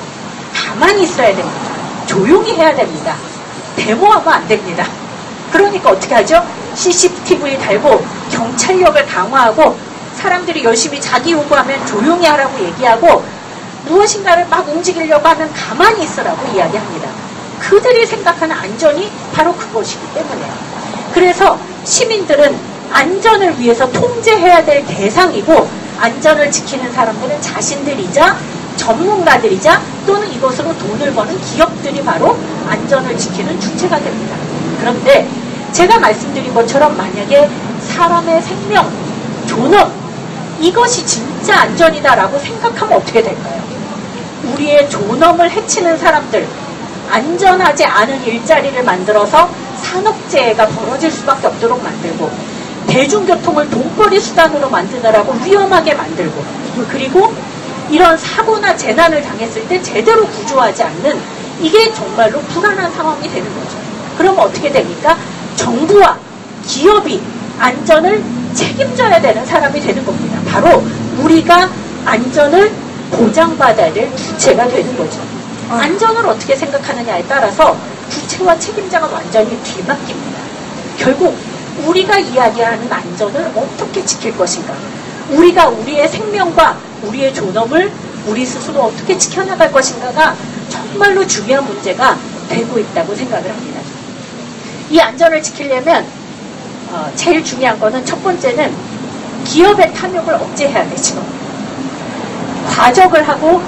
가만히 있어야 됩니다. 조용히 해야 됩니다. 데모하면 안 됩니다. 그러니까 어떻게 하죠? CCTV 달고 경찰력을 강화하고 사람들이 열심히 자기 요구하면 조용히 하라고 얘기하고 무엇인가를 막 움직이려고 하면 가만히 있으라고 이야기합니다. 그들이 생각하는 안전이 바로 그것이기 때문에요. 그래서 시민들은 안전을 위해서 통제해야 될 대상이고 안전을 지키는 사람들은 자신들이자 전문가들이자 또는 이것으로 돈을 버는 기업들이 바로 안전을 지키는 주체가 됩니다. 그런데 제가 말씀드린 것처럼 만약에 사람의 생명, 존엄 이것이 진짜 안전이다라고 생각하면 어떻게 될까요? 우리의 존엄을 해치는 사람들, 안전하지 않은 일자리를 만들어서 산업재해가 벌어질 수밖에 없도록 만들고 대중교통을 돈벌이 수단으로 만드느라고 위험하게 만들고 그리고 이런 사고나 재난을 당했을 때 제대로 구조하지 않는 이게 정말로 불안한 상황이 되는 거죠. 그럼 어떻게 됩니까? 정부와 기업이 안전을 책임져야 되는 사람이 되는 겁니다. 바로 우리가 안전을 보장받아야 될 주체가 되는 거죠. 안전을 어떻게 생각하느냐에 따라서 주체와 책임자가 완전히 뒤바뀝니다. 결국 우리가 이야기하는 안전을 어떻게 지킬 것인가, 우리가 우리의 생명과 우리의 존엄을 우리 스스로 어떻게 지켜나갈 것인가가 정말로 중요한 문제가 되고 있다고 생각을 합니다. 이 안전을 지키려면 제일 중요한 거는 첫 번째는 기업의 탐욕을 억제해야 되죠. 과적을 하고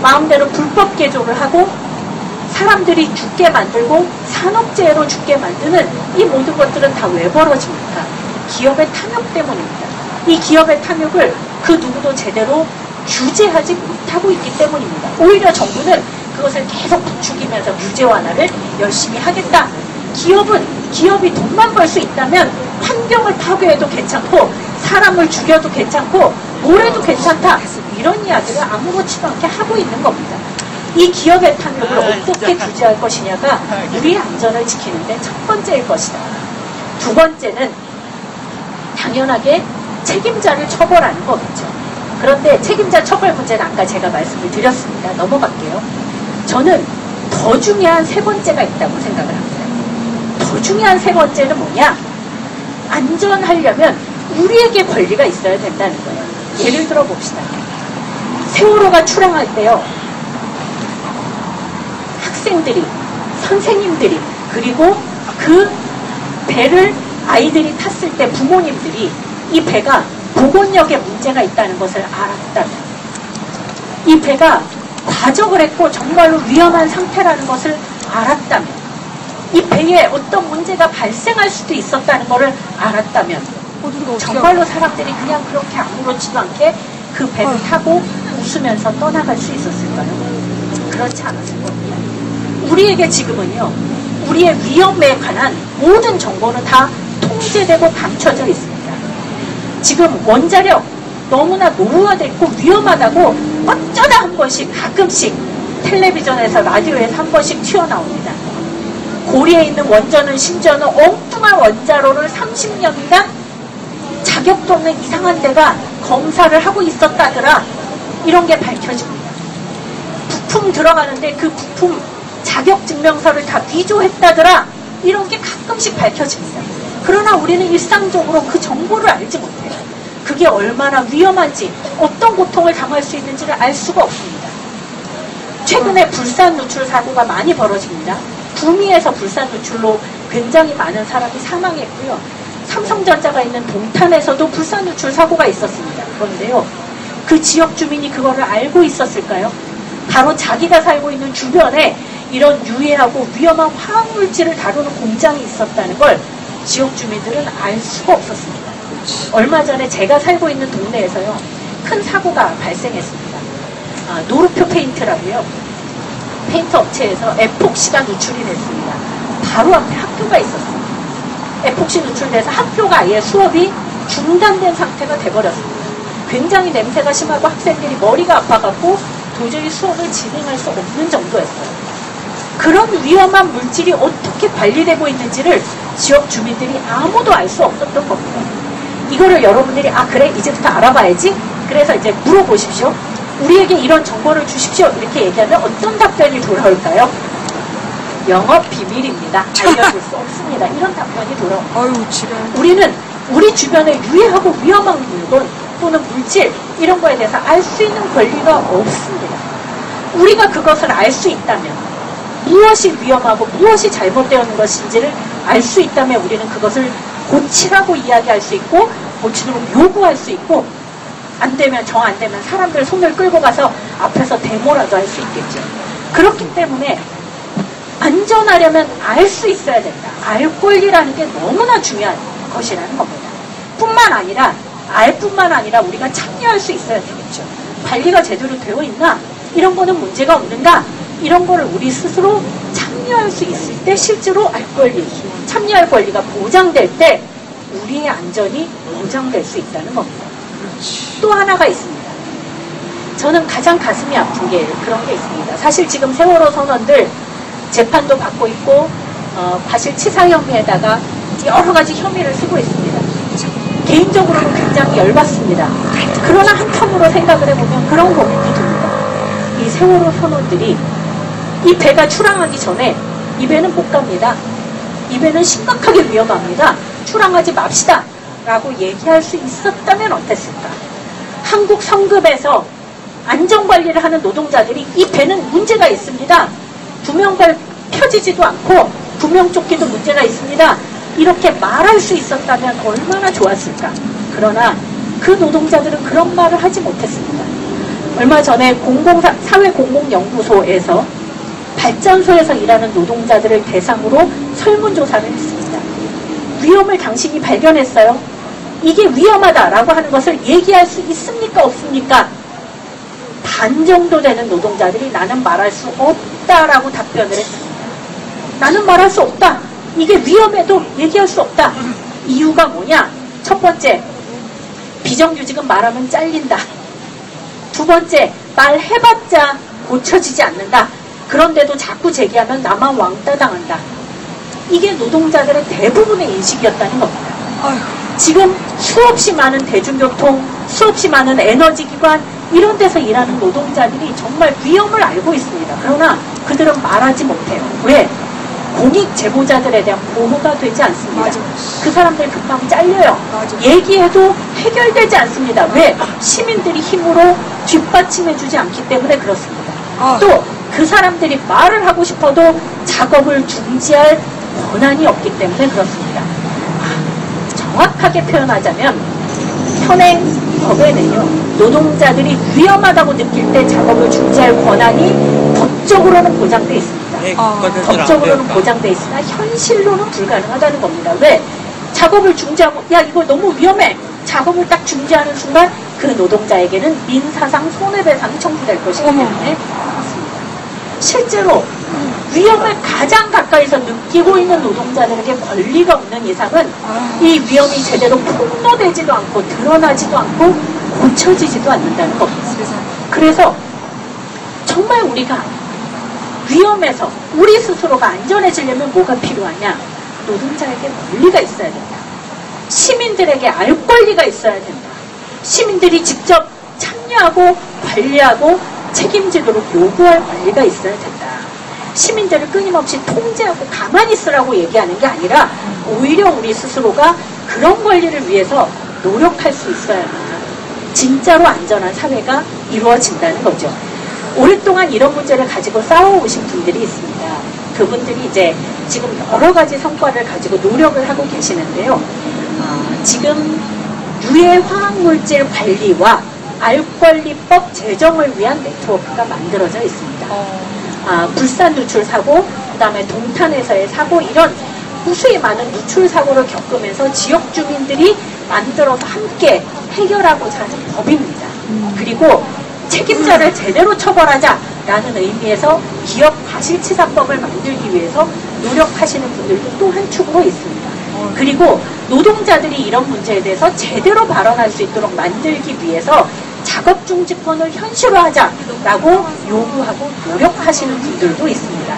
마음대로 불법 개조를 하고 사람들이 죽게 만들고 산업재해로 죽게 만드는 이 모든 것들은 다 왜 벌어집니까? 기업의 탐욕 때문입니다. 이 기업의 탐욕을 그 누구도 제대로 규제하지 못하고 있기 때문입니다. 오히려 정부는 그것을 계속 부추기면서 규제 완화를 열심히 하겠다. 기업이 돈만 벌 수 있다면 환경을 파괴해도 괜찮고 사람을 죽여도 괜찮고 뭘 해도 괜찮다. 이런 이야기를 아무렇지도 않게 하고 있는 겁니다. 이 기업의 탐욕을 어떻게 규제할 것이냐가 우리의 안전을 지키는 데 첫 번째일 것이다. 두 번째는 당연하게 책임자를 처벌하는 거겠죠. 그런데 책임자 처벌 문제는 아까 제가 말씀을 드렸습니다. 넘어갈게요. 저는 더 중요한 세 번째가 있다고 생각을 합니다. 더 중요한 세 번째는 뭐냐? 안전하려면 우리에게 권리가 있어야 된다는 거예요. 예를 들어 봅시다. 세월호가 출항할 때요. 학생들이, 선생님들이, 그리고 그 배를 아이들이 탔을 때 부모님들이 이 배가 보건력에 문제가 있다는 것을 알았다면, 이 배가 과적을 했고 정말로 위험한 상태라는 것을 알았다면, 이 배에 어떤 문제가 발생할 수도 있었다는 것을 알았다면, 정말로 사람들이 그냥 그렇게 아무렇지도 않게 그 배를 타고 웃으면서 떠나갈 수 있었을까요? 그렇지 않았을 겁니다. 우리에게 지금은요, 우리의 위험에 관한 모든 정보는 다 통제되고 감춰져 있습니다. 지금 원자력 너무나 노후화됐고 위험하다고 어쩌다 한 번씩 가끔씩 텔레비전에서 라디오에서 한 번씩 튀어나옵니다. 고리에 있는 원전은 심지어는 엉뚱한 원자로를 30년간 자격도 없는 이상한 데가 검사를 하고 있었다더라. 이런 게 밝혀집니다. 부품 들어가는데 그 부품 자격증명서를 다 위조했다더라. 이런 게 가끔씩 밝혀집니다. 그러나 우리는 일상적으로 그 정보를 알지 못해요. 그게 얼마나 위험한지, 어떤 고통을 당할 수 있는지를 알 수가 없습니다. 최근에 불산 누출 사고가 많이 벌어집니다. 구미에서 불산 누출로 굉장히 많은 사람이 사망했고요. 삼성전자가 있는 동탄에서도 불산 누출 사고가 있었습니다. 그런데요, 그 지역 주민이 그거를 알고 있었을까요? 바로 자기가 살고 있는 주변에 이런 유해하고 위험한 화학물질을 다루는 공장이 있었다는 걸 지역 주민들은 알 수가 없었습니다. 얼마 전에 제가 살고 있는 동네에서요, 큰 사고가 발생했습니다. 노르표 페인트라고요. 페인트 업체에서 에폭시가 누출이 됐습니다. 바로 앞에 학교가 있었습니다. 에폭시 누출돼서 학교가 아예 수업이 중단된 상태가 돼버렸습니다. 굉장히 냄새가 심하고 학생들이 머리가 아파갖고 도저히 수업을 진행할 수 없는 정도였어요. 그런 위험한 물질이 어떻게 관리되고 있는지를 지역 주민들이 아무도 알 수 없었던 겁니다. 이거를 여러분들이 그래 이제부터 알아봐야지, 그래서 이제 물어보십시오. 우리에게 이런 정보를 주십시오. 이렇게 얘기하면 어떤 답변이 돌아올까요? 영업 비밀입니다. 알려줄 수 없습니다. 이런 답변이 돌아옵니다. 아유, 지랄. 우리는 우리 주변에 유해하고 위험한 물건 또는 물질 이런 거에 대해서 알 수 있는 권리가 없습니다. 우리가 그것을 알 수 있다면, 무엇이 위험하고 무엇이 잘못되었는 것인지를 알 수 있다면 우리는 그것을 고치라고 이야기할 수 있고 고치도록 요구할 수 있고, 안 되면 정 안 되면 사람들 손을 끌고 가서 앞에서 데모라도 할 수 있겠죠. 그렇기 때문에 안전하려면 알 수 있어야 된다. 알 권리라는 게 너무나 중요한 것이라는 겁니다. 뿐만 아니라 알 뿐만 아니라 우리가 참여할 수 있어야 되겠죠. 관리가 제대로 되어 있나? 이런 거는 문제가 없는가? 이런 거를 우리 스스로 참여할 수 있을 때 실제로 알 권리, 참여할 권리가 보장될 때 우리의 안전이 보장될 수 있다는 겁니다. 또 하나가 있습니다. 저는 가장 가슴이 아픈 게 그런 게 있습니다. 사실 지금 세월호 선원들 재판도 받고 있고 과실치사 혐의에다가 여러 가지 혐의를 쓰고 있습니다. 개인적으로는 굉장히 열받습니다. 그러나 한편으로 생각을 해보면 그런 고민도 듭니다. 이 세월호 선원들이 이 배가 출항하기 전에 이 배는 못 갑니다. 이 배는 심각하게 위험합니다. 출항하지 맙시다 라고 얘기할 수 있었다면 어땠을까? 한국 성급에서 안전관리를 하는 노동자들이 이 배는 문제가 있습니다. 구명발 펴지지도 않고 구명조끼도 문제가 있습니다. 이렇게 말할 수 있었다면 얼마나 좋았을까? 그러나 그 노동자들은 그런 말을 하지 못했습니다. 얼마 전에 사회공공연구소에서 발전소에서 일하는 노동자들을 대상으로 설문조사를 했습니다. 위험을 당신이 발견했어요? 이게 위험하다라고 하는 것을 얘기할 수 있습니까? 없습니까? 반 정도 되는 노동자들이 나는 말할 수 없다라고 답변을 했습니다. 나는 말할 수 없다. 이게 위험해도 얘기할 수 없다. 이유가 뭐냐? 첫 번째, 비정규직은 말하면 잘린다. 두 번째, 말해봤자 고쳐지지 않는다. 그런데도 자꾸 제기하면 나만 왕따 당한다. 이게 노동자들의 대부분의 인식이었다는 겁니다. 지금 수없이 많은 대중교통, 수없이 많은 에너지기관 이런 데서 일하는 노동자들이 정말 위험을 알고 있습니다. 그러나 그들은 말하지 못해요. 왜? 공익 제보자들에 대한 보호가 되지 않습니다. 맞아. 그 사람들 금방 잘려요. 맞아. 얘기해도 해결되지 않습니다. 왜? 시민들이 힘으로 뒷받침해주지 않기 때문에 그렇습니다. 아. 또 그 사람들이 말을 하고 싶어도 작업을 중지할 권한이 없기 때문에 그렇습니다. 정확하게 표현하자면 현행법에는요, 노동자들이 위험하다고 느낄 때 작업을 중지할 권한이 법적으로는 보장돼 있습니다. 네, 국가대표는 안 법적으로는 되니까. 보장돼 있으나 현실로는 불가능하다는 겁니다. 왜? 작업을 중지하고 야 이거 너무 위험해. 작업을 딱 중지하는 순간 그 노동자에게는 민사상 손해배상이 청구될 것이기 때문에 그렇습니다. 실제로 위험을 가장 가까이서 느끼고 있는 노동자들에게 권리가 없는 이상은 이 위험이 제대로 폭로되지도 않고 드러나지도 않고 고쳐지지도 않는다는 겁니다. 그래서 정말 우리가 위험해서 우리 스스로가 안전해지려면 뭐가 필요하냐? 노동자에게 권리가 있어야 된다. 시민들에게 알 권리가 있어야 된다. 시민들이 직접 참여하고 관리하고 책임지도록 요구할 권리가 있어야 된다. 시민들을 끊임없이 통제하고 가만히 있으라고 얘기하는 게 아니라 오히려 우리 스스로가 그런 권리를 위해서 노력할 수 있어야만 진짜로 안전한 사회가 이루어진다는 거죠. 오랫동안 이런 문제를 가지고 싸워오신 분들이 있습니다. 그분들이 이제 지금 여러 가지 성과를 가지고 노력을 하고 계시는데요. 지금 유해 화학물질 관리와 알권리법 제정을 위한 네트워크가 만들어져 있습니다. 불산 누출 사고, 그 다음에 동탄에서의 사고, 이런 무수히 많은 누출 사고를 겪으면서 지역 주민들이 만들어서 함께 해결하고자 하는 법입니다. 그리고 책임자를 제대로 처벌하자라는 의미에서 기업 과실치사법을 만들기 위해서 노력하시는 분들도 또 한 축으로 있습니다. 그리고 노동자들이 이런 문제에 대해서 제대로 발언할 수 있도록 만들기 위해서 작업중지권을 현실화하자라고 요구하고 노력하시는 분들도 있습니다.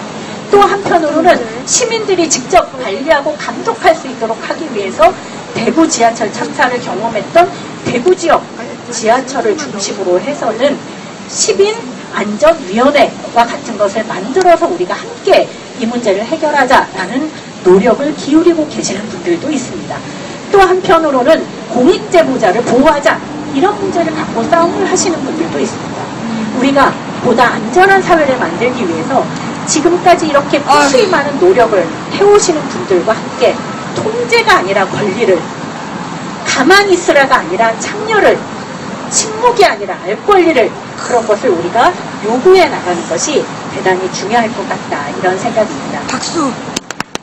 또 한편으로는 시민들이 직접 관리하고 감독할 수 있도록 하기 위해서 대구 지하철 참사를 경험했던 대구 지역 지하철을 중심으로 해서는 시민안전위원회와 같은 것을 만들어서 우리가 함께 이 문제를 해결하자라는 노력을 기울이고 계시는 분들도 있습니다. 또 한편으로는 공익제보자를 보호하자, 이런 문제를 갖고 싸움을 하시는 분들도 있습니다. 우리가 보다 안전한 사회를 만들기 위해서 지금까지 이렇게 무수히 많은 노력을 해오시는 분들과 함께 통제가 아니라 권리를, 가만히 있으라가 아니라 참여를, 침묵이 아니라 알 권리를, 그런 것을 우리가 요구해 나가는 것이 대단히 중요할 것 같다, 이런 생각입니다. 박수.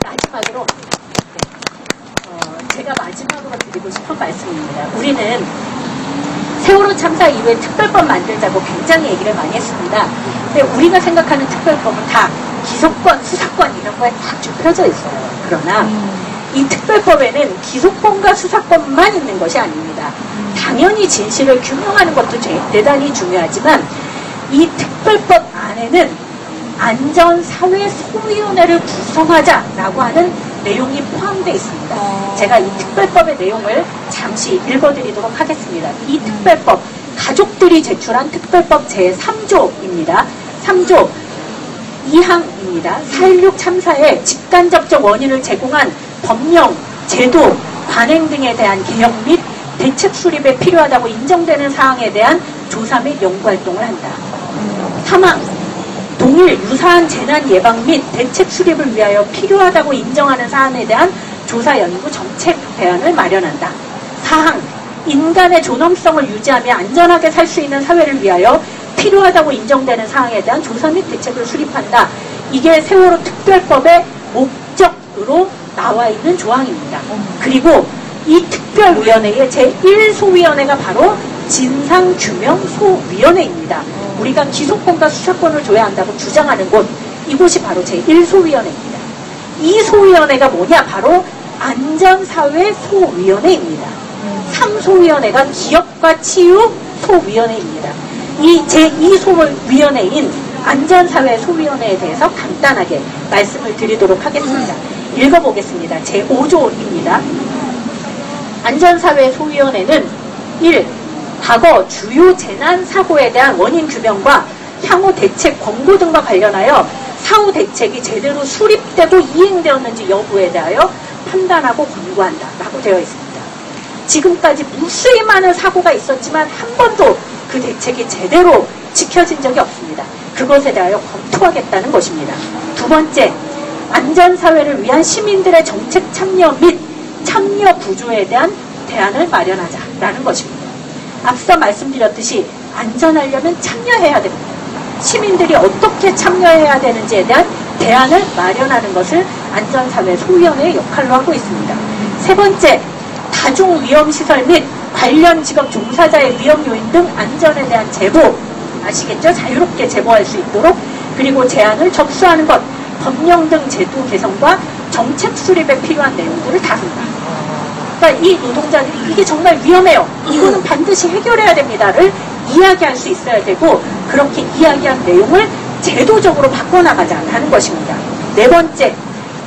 마지막으로 제가 마지막으로 드리고 싶은 말씀입니다. 우리는 세월호 참사 이후에 특별법 만들자고 굉장히 얘기를 많이 했습니다. 근데 우리가 생각하는 특별법은 다 기소권, 수사권 이런 거에 딱 좁혀져 있어요. 그러나 이 특별법에는 기소권과 수사권만 있는 것이 아닙니다. 당연히 진실을 규명하는 것도 대단히 중요하지만 이 특별법 안에는 안전사회소위원회를 구성하자라고 하는 내용이 포함되어 있습니다. 제가 이 특별법의 내용을 잠시 읽어드리도록 하겠습니다. 이 특별법, 가족들이 제출한 특별법 제3조입니다. 3조 2항입니다. 4.16 참사의 직간접적 원인을 제공한 법령, 제도, 관행 등에 대한 개혁 및 대책 수립에 필요하다고 인정되는 사항에 대한 조사 및 연구활동을 한다. 3항 동일 유사한 재난 예방 및 대책 수립을 위하여 필요하다고 인정하는 사안에 대한 조사 연구 정책 대안을 마련한다. 4항 인간의 존엄성을 유지하며 안전하게 살 수 있는 사회를 위하여 필요하다고 인정되는 사항에 대한 조사 및 대책을 수립한다. 이게 세월호 특별법의 목적으로 나와 있는 조항입니다. 그리고 이 특별위원회의 제1소위원회가 바로 진상규명소위원회입니다. 우리가 기소권과 수사권을 줘야 한다고 주장하는 곳, 이곳이 바로 제1소위원회입니다. 이 소위원회가 뭐냐? 바로 안전사회소위원회입니다. 3소위원회가 기업과 치유소위원회입니다. 이 제2소위원회인 안전사회소위원회에 대해서 간단하게 말씀을 드리도록 하겠습니다. 읽어보겠습니다. 제5조입니다. 안전사회소위원회는 1. 과거 주요 재난 사고에 대한 원인 규명과 향후 대책 권고 등과 관련하여 사후 대책이 제대로 수립되고 이행되었는지 여부에 대하여 판단하고 권고한다라고 되어 있습니다. 지금까지 무수히 많은 사고가 있었지만 한 번도 그 대책이 제대로 지켜진 적이 없습니다. 그것에 대하여 검토하겠다는 것입니다. 두 번째, 안전사회를 위한 시민들의 정책 참여 및 참여 구조에 대한 대안을 마련하자라는 것입니다. 앞서 말씀드렸듯이 안전하려면 참여해야 됩니다. 시민들이 어떻게 참여해야 되는지에 대한 대안을 마련하는 것을 안전사회 소위원회의 역할로 하고 있습니다. 세 번째, 다중위험시설 및 관련 직업 종사자의 위험 요인 등 안전에 대한 제보, 아시겠죠? 자유롭게 제보할 수 있도록, 그리고 제안을 접수하는 것, 법령 등 제도 개선과 정책 수립에 필요한 내용들을 다룬다. 그러니까 이 노동자들이 이게 정말 위험해요, 이거는 반드시 해결해야 됩니다를 이야기할 수 있어야 되고, 그렇게 이야기한 내용을 제도적으로 바꿔나가자는 것입니다. 네 번째,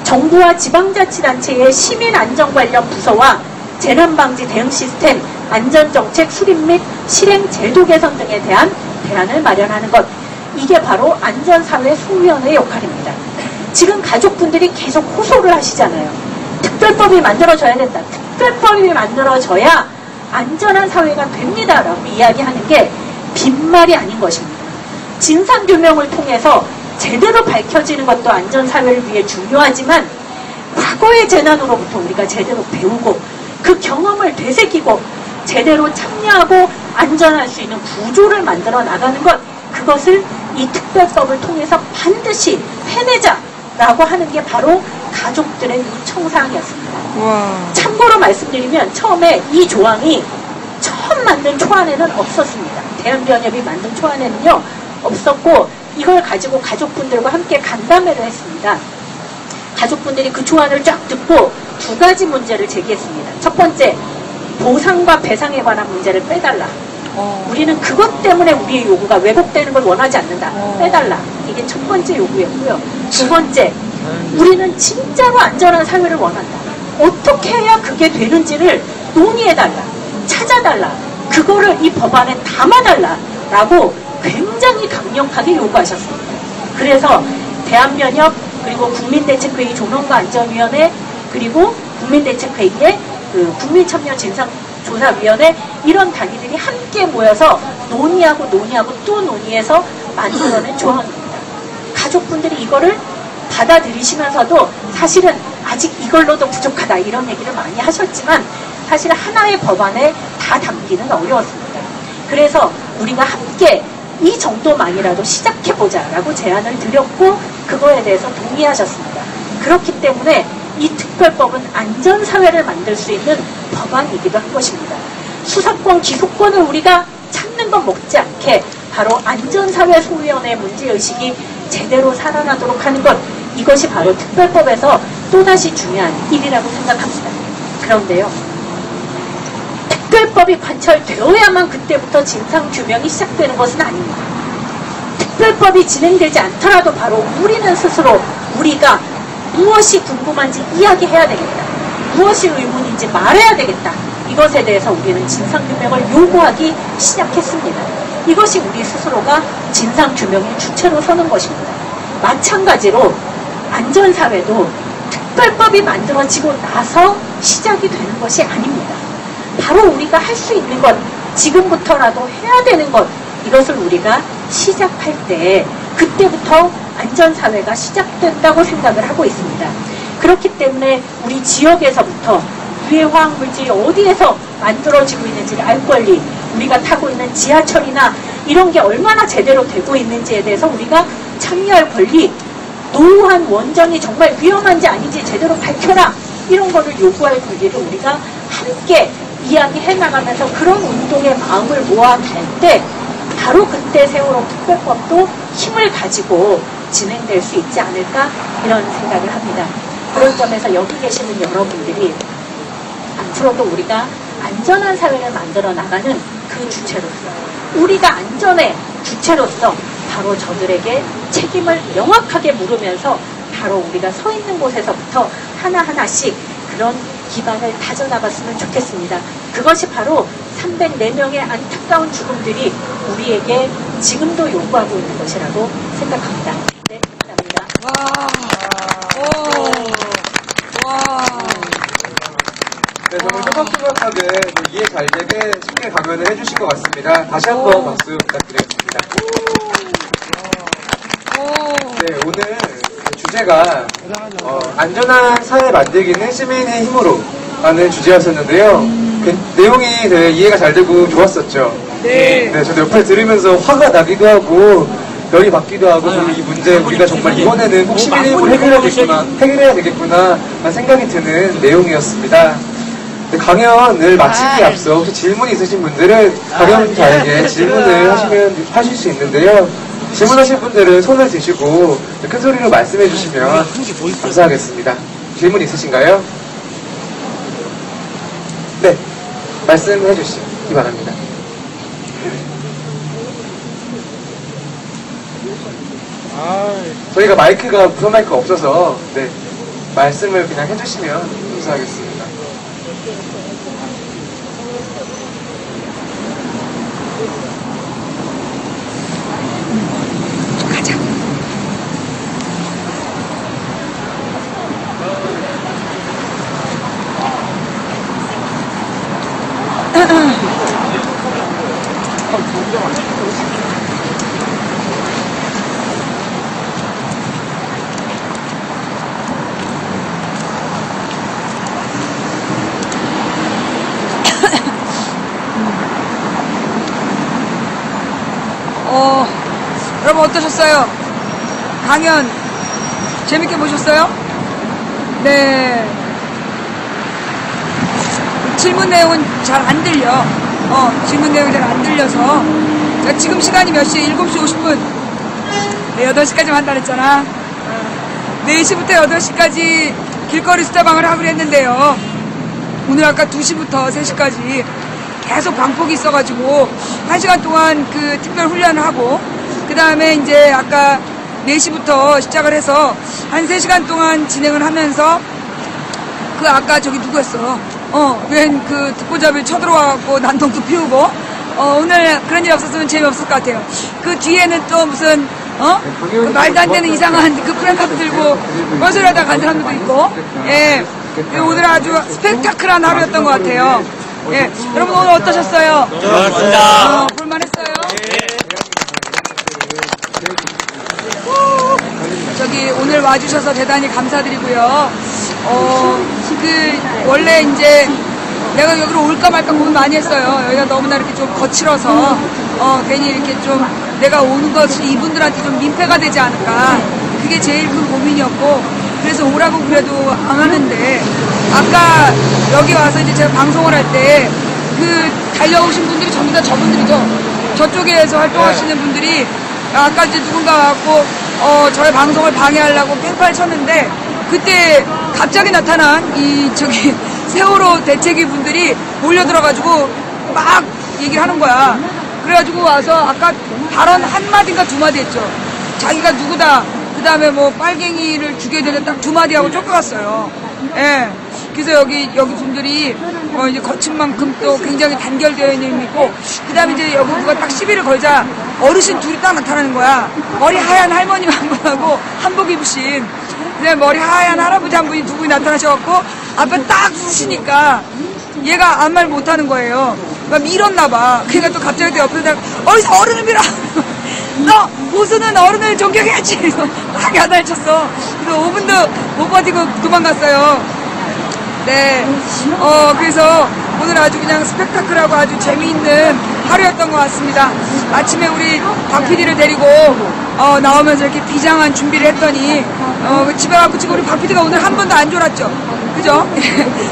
정부와 지방자치단체의 시민안전 관련 부서와 재난방지 대응 시스템, 안전정책 수립 및 실행 제도 개선 등에 대한 대안을 마련하는 것, 이게 바로 안전사회 소위원회의 역할입니다. 지금 가족분들이 계속 호소를 하시잖아요. 특별법이 만들어져야 된다. 특별법이 만들어져야 안전한 사회가 됩니다 라고 이야기하는 게 빈말이 아닌 것입니다. 진상규명을 통해서 제대로 밝혀지는 것도 안전사회를 위해 중요하지만, 과거의 재난으로부터 우리가 제대로 배우고 그 경험을 되새기고 제대로 참여하고 안전할 수 있는 구조를 만들어 나가는 것, 그것을 이 특별법을 통해서 반드시 해내자라고 하는 게 바로 가족들의 요청사항이었습니다. 참고로 말씀드리면 처음에 이 조항이 처음 만든 초안에는 없었습니다. 대한변협이 만든 초안에는요 없었고, 이걸 가지고 가족분들과 함께 간담회를 했습니다. 가족분들이 그 초안을 쫙 듣고 두 가지 문제를 제기했습니다. 첫 번째, 보상과 배상에 관한 문제를 빼달라. 우리는 그것 때문에 우리의 요구가 왜곡되는 걸 원하지 않는다. 빼달라. 이게 첫 번째 요구였고요. 두 번째, 우리는 진짜로 안전한 사회를 원한다. 어떻게 해야 그게 되는지를 논의해달라. 찾아달라. 그거를 이 법안에 담아달라. 라고 굉장히 강력하게 요구하셨습니다. 그래서 대한변협, 그리고 국민대책회의 조명과 안전위원회, 그리고 국민대책회의의 그 국민참여진상조사위원회, 이런 단위들이 함께 모여서 논의하고 또 논의해서 만들어낸 조항입니다. 가족분들이 이거를 받아들이시면서도 사실은 아직 이걸로도 부족하다 이런 얘기를 많이 하셨지만, 사실 하나의 법안에 다 담기는 어려웠습니다. 그래서 우리가 함께 이 정도만이라도 시작해보자라고 제안을 드렸고, 그거에 대해서 동의하셨습니다. 그렇기 때문에 이 특별법은 안전사회를 만들 수 있는 법안이기도 한 것입니다. 수사권, 기소권을 우리가 찾는 건 먹지 않게 바로 안전사회 소위원회의 문제의식이 제대로 살아나도록 하는 것, 이것이 바로 특별법에서 또다시 중요한 일이라고 생각합니다. 그런데요, 특별법이 관철되어야만 그때부터 진상규명이 시작되는 것은 아닙니다. 특별법이 진행되지 않더라도 바로 우리는 스스로 우리가 무엇이 궁금한지 이야기해야 되겠다. 무엇이 의문인지 말해야 되겠다. 이것에 대해서 우리는 진상규명을 요구하기 시작했습니다. 이것이 우리 스스로가 진상규명의 주체로 서는 것입니다. 마찬가지로 안전사회도 특별법이 만들어지고 나서 시작이 되는 것이 아닙니다. 바로 우리가 할 수 있는 것, 지금부터라도 해야 되는 것, 이것을 우리가 시작할 때 그때부터 안전사회가 시작된다고 생각을 하고 있습니다. 그렇기 때문에 우리 지역에서부터 유해화학물질이 어디에서 만들어지고 있는지를 알 권리, 우리가 타고 있는 지하철이나 이런 게 얼마나 제대로 되고 있는지에 대해서 우리가 참여할 권리, 노후한 원전이 정말 위험한지 아닌지 제대로 밝혀라, 이런 거를 요구할 권리를 우리가 함께 이야기해 나가면서 그런 운동의 마음을 모아갈 때 바로 그때 세월호 특별법도 힘을 가지고 진행될 수 있지 않을까, 이런 생각을 합니다. 그런 점에서 여기 계시는 여러분들이 앞으로도 우리가 안전한 사회를 만들어 나가는 그 주체로서, 우리가 안전의 주체로서 바로 저들에게 책임을 명확하게 물으면서 바로 우리가 서 있는 곳에서부터 하나하나씩 그런 기반을 다져나갔으면 좋겠습니다. 그것이 바로 304명의 안타까운 죽음들이 우리에게 지금도 요구하고 있는 것이라고 생각합니다. 네, 감사합니다. 또렷또렷하게 이해 잘 되게 쉽게 강연을 해주신 것 같습니다. 다시 한번 박수 부탁드리겠습니다. 네, 오늘 주제가 안전한 사회 만들기는 시민의 힘으로 라는 주제였었는데요. 그 내용이 되게 이해가 잘 되고 좋았었죠. 네. 네, 저도 옆에 들으면서 화가 나기도 하고 열이 받기도 하고 이 문제 우리가 정말 이번에는 꼭 시민의 힘으로 해결해야 되겠구나 라는 생각이 드는 내용이었습니다. 네, 강연을 마치기에 앞서 혹시 질문이 있으신 분들은 강연자에게 질문을 하실 수 있는데요. 질문하실 분들은 손을 드시고 큰 소리로 말씀해 주시면 감사하겠습니다. 질문 있으신가요? 네, 말씀해 주시기 바랍니다. 저희가 마이크가 무선 마이크가 없어서 네, 말씀을 그냥 해주시면 감사하겠습니다. 여러분 어떠셨어요? 강연 재밌게 보셨어요? 네. 질문 내용은 잘 안 들려. 질문 내용이 잘 안 들려서. 자, 지금 시간이 몇 시에? 7시 50분. 네, 8시까지 한다 그랬잖아. 4시부터 8시까지 길거리 수다방을 하기로 했는데요. 오늘 아까 2시부터 3시까지 계속 방폭이 있어가지고 1시간 동안 그 특별 훈련을 하고 그 다음에 이제 아까 4시부터 시작을 해서 한 3시간 동안 진행을 하면서 그 아까 저기 누구였어? 웬 그 듣보잡이 쳐들어와갖고 난동도 피우고 오늘 그런 일 없었으면 재미없을 것 같아요. 그 뒤에는 또 무슨 그 말도 안 되는 이상한 그 프랜카드 들고 거슬려다 간 사람들도 있고 예. 오늘 아주 스펙타클한 하루였던 것 같아요. 예. 여러분 오늘 어떠셨어요? 좋았습니다. 볼만했어요? 저기 오늘 와주셔서 대단히 감사드리고요. 원래 이제 내가 여기로 올까 말까 고민 많이 했어요. 여기가 너무나 이렇게 좀 거칠어서 괜히 이렇게 좀 내가 오는 것이 이분들한테 좀 민폐가 되지 않을까. 그게 제일 큰 고민이었고 그래서 오라고 그래도 안 하는데 아까 여기 와서 이제 제가 방송을 할 때 그 달려오신 분들이 전부 다 저분들이죠. 저쪽에서 활동하시는 분들이 아까 이제 누군가 와갖고 저의 방송을 방해하려고 깽판을 쳤는데 그때 갑자기 나타난 저기 세월호 대책위 분들이 몰려들어가지고 막 얘기를 하는 거야. 그래가지고 와서 아까 발언 한마디인가 2마디 했죠. 자기가 누구다. 그 다음에 뭐 빨갱이를 죽여야 되는 딱 2마디 하고 쫓겨갔어요. 예. 그래서 여기 분들이 이제 거친 만큼 또 굉장히 단결되어 있는 의미 있고 그 다음에 이제 여기 누가 딱 시비를 걸자 어르신 둘이 딱 나타나는 거야. 머리 하얀 할머니 한 분하고 한복 입으신 근데 머리 하얀 할아버지 한 분이 2분이 나타나셔갖고 앞에 딱 서시니까 얘가 아무 말 못하는 거예요. 그러니까 밀었나 봐. 그러니까 또 갑자기 또 옆에서 어디서 어른을 밀어. 너 보수는 어른을 존경해야지. 그래서 막 야단을 쳤어. 그래서 5분도 못 버티고 도망갔어요. 네. 그래서 오늘 아주 그냥 스펙타클하고 아주 재미있는 하루였던 것 같습니다. 아침에 우리 박 PD를 데리고 나오면서 이렇게 비장한 준비를 했더니 집에 가고 지금 우리 박 PD가 오늘 한 번도 안 졸았죠. 그죠?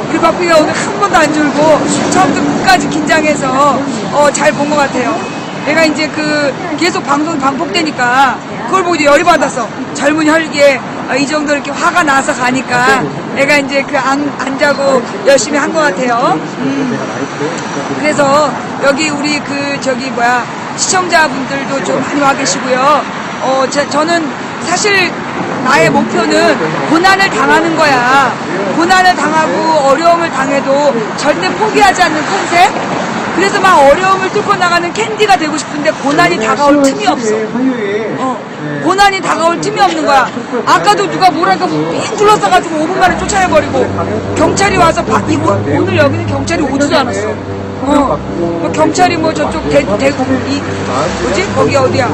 우리 박 PD가 오늘 한 번도 안 졸고 처음부터 끝까지 긴장해서 잘 본 것 같아요. 내가 이제 계속 방송이 반복되니까 그걸 보고 이제 열이 받았어. 젊은 혈기에 이 정도 이렇게 화가 나서 가니까 내가 이제 안 자고 열심히 한 것 같아요. 그래서 여기 우리 시청자분들도 좀 많이 와 계시고요. 저는 사실 나의 목표는 고난을 당하는 거야. 고난을 당하고 어려움을 당해도 절대 포기하지 않는 컨셉? 그래서 막 어려움을 뚫고 나가는 캔디가 되고 싶은데 고난이 다가올 틈이 없어. 고난이 다가올 틈이 없는 거야. 아까도 누가 뭐랄까 삥 둘러싸가지고 5분 만에 쫓아내버리고 경찰이 와서 오늘 여기는 경찰이 오지도 않았어. 뭐 경찰이 뭐 저쪽 대구 뭐지 거기 어디야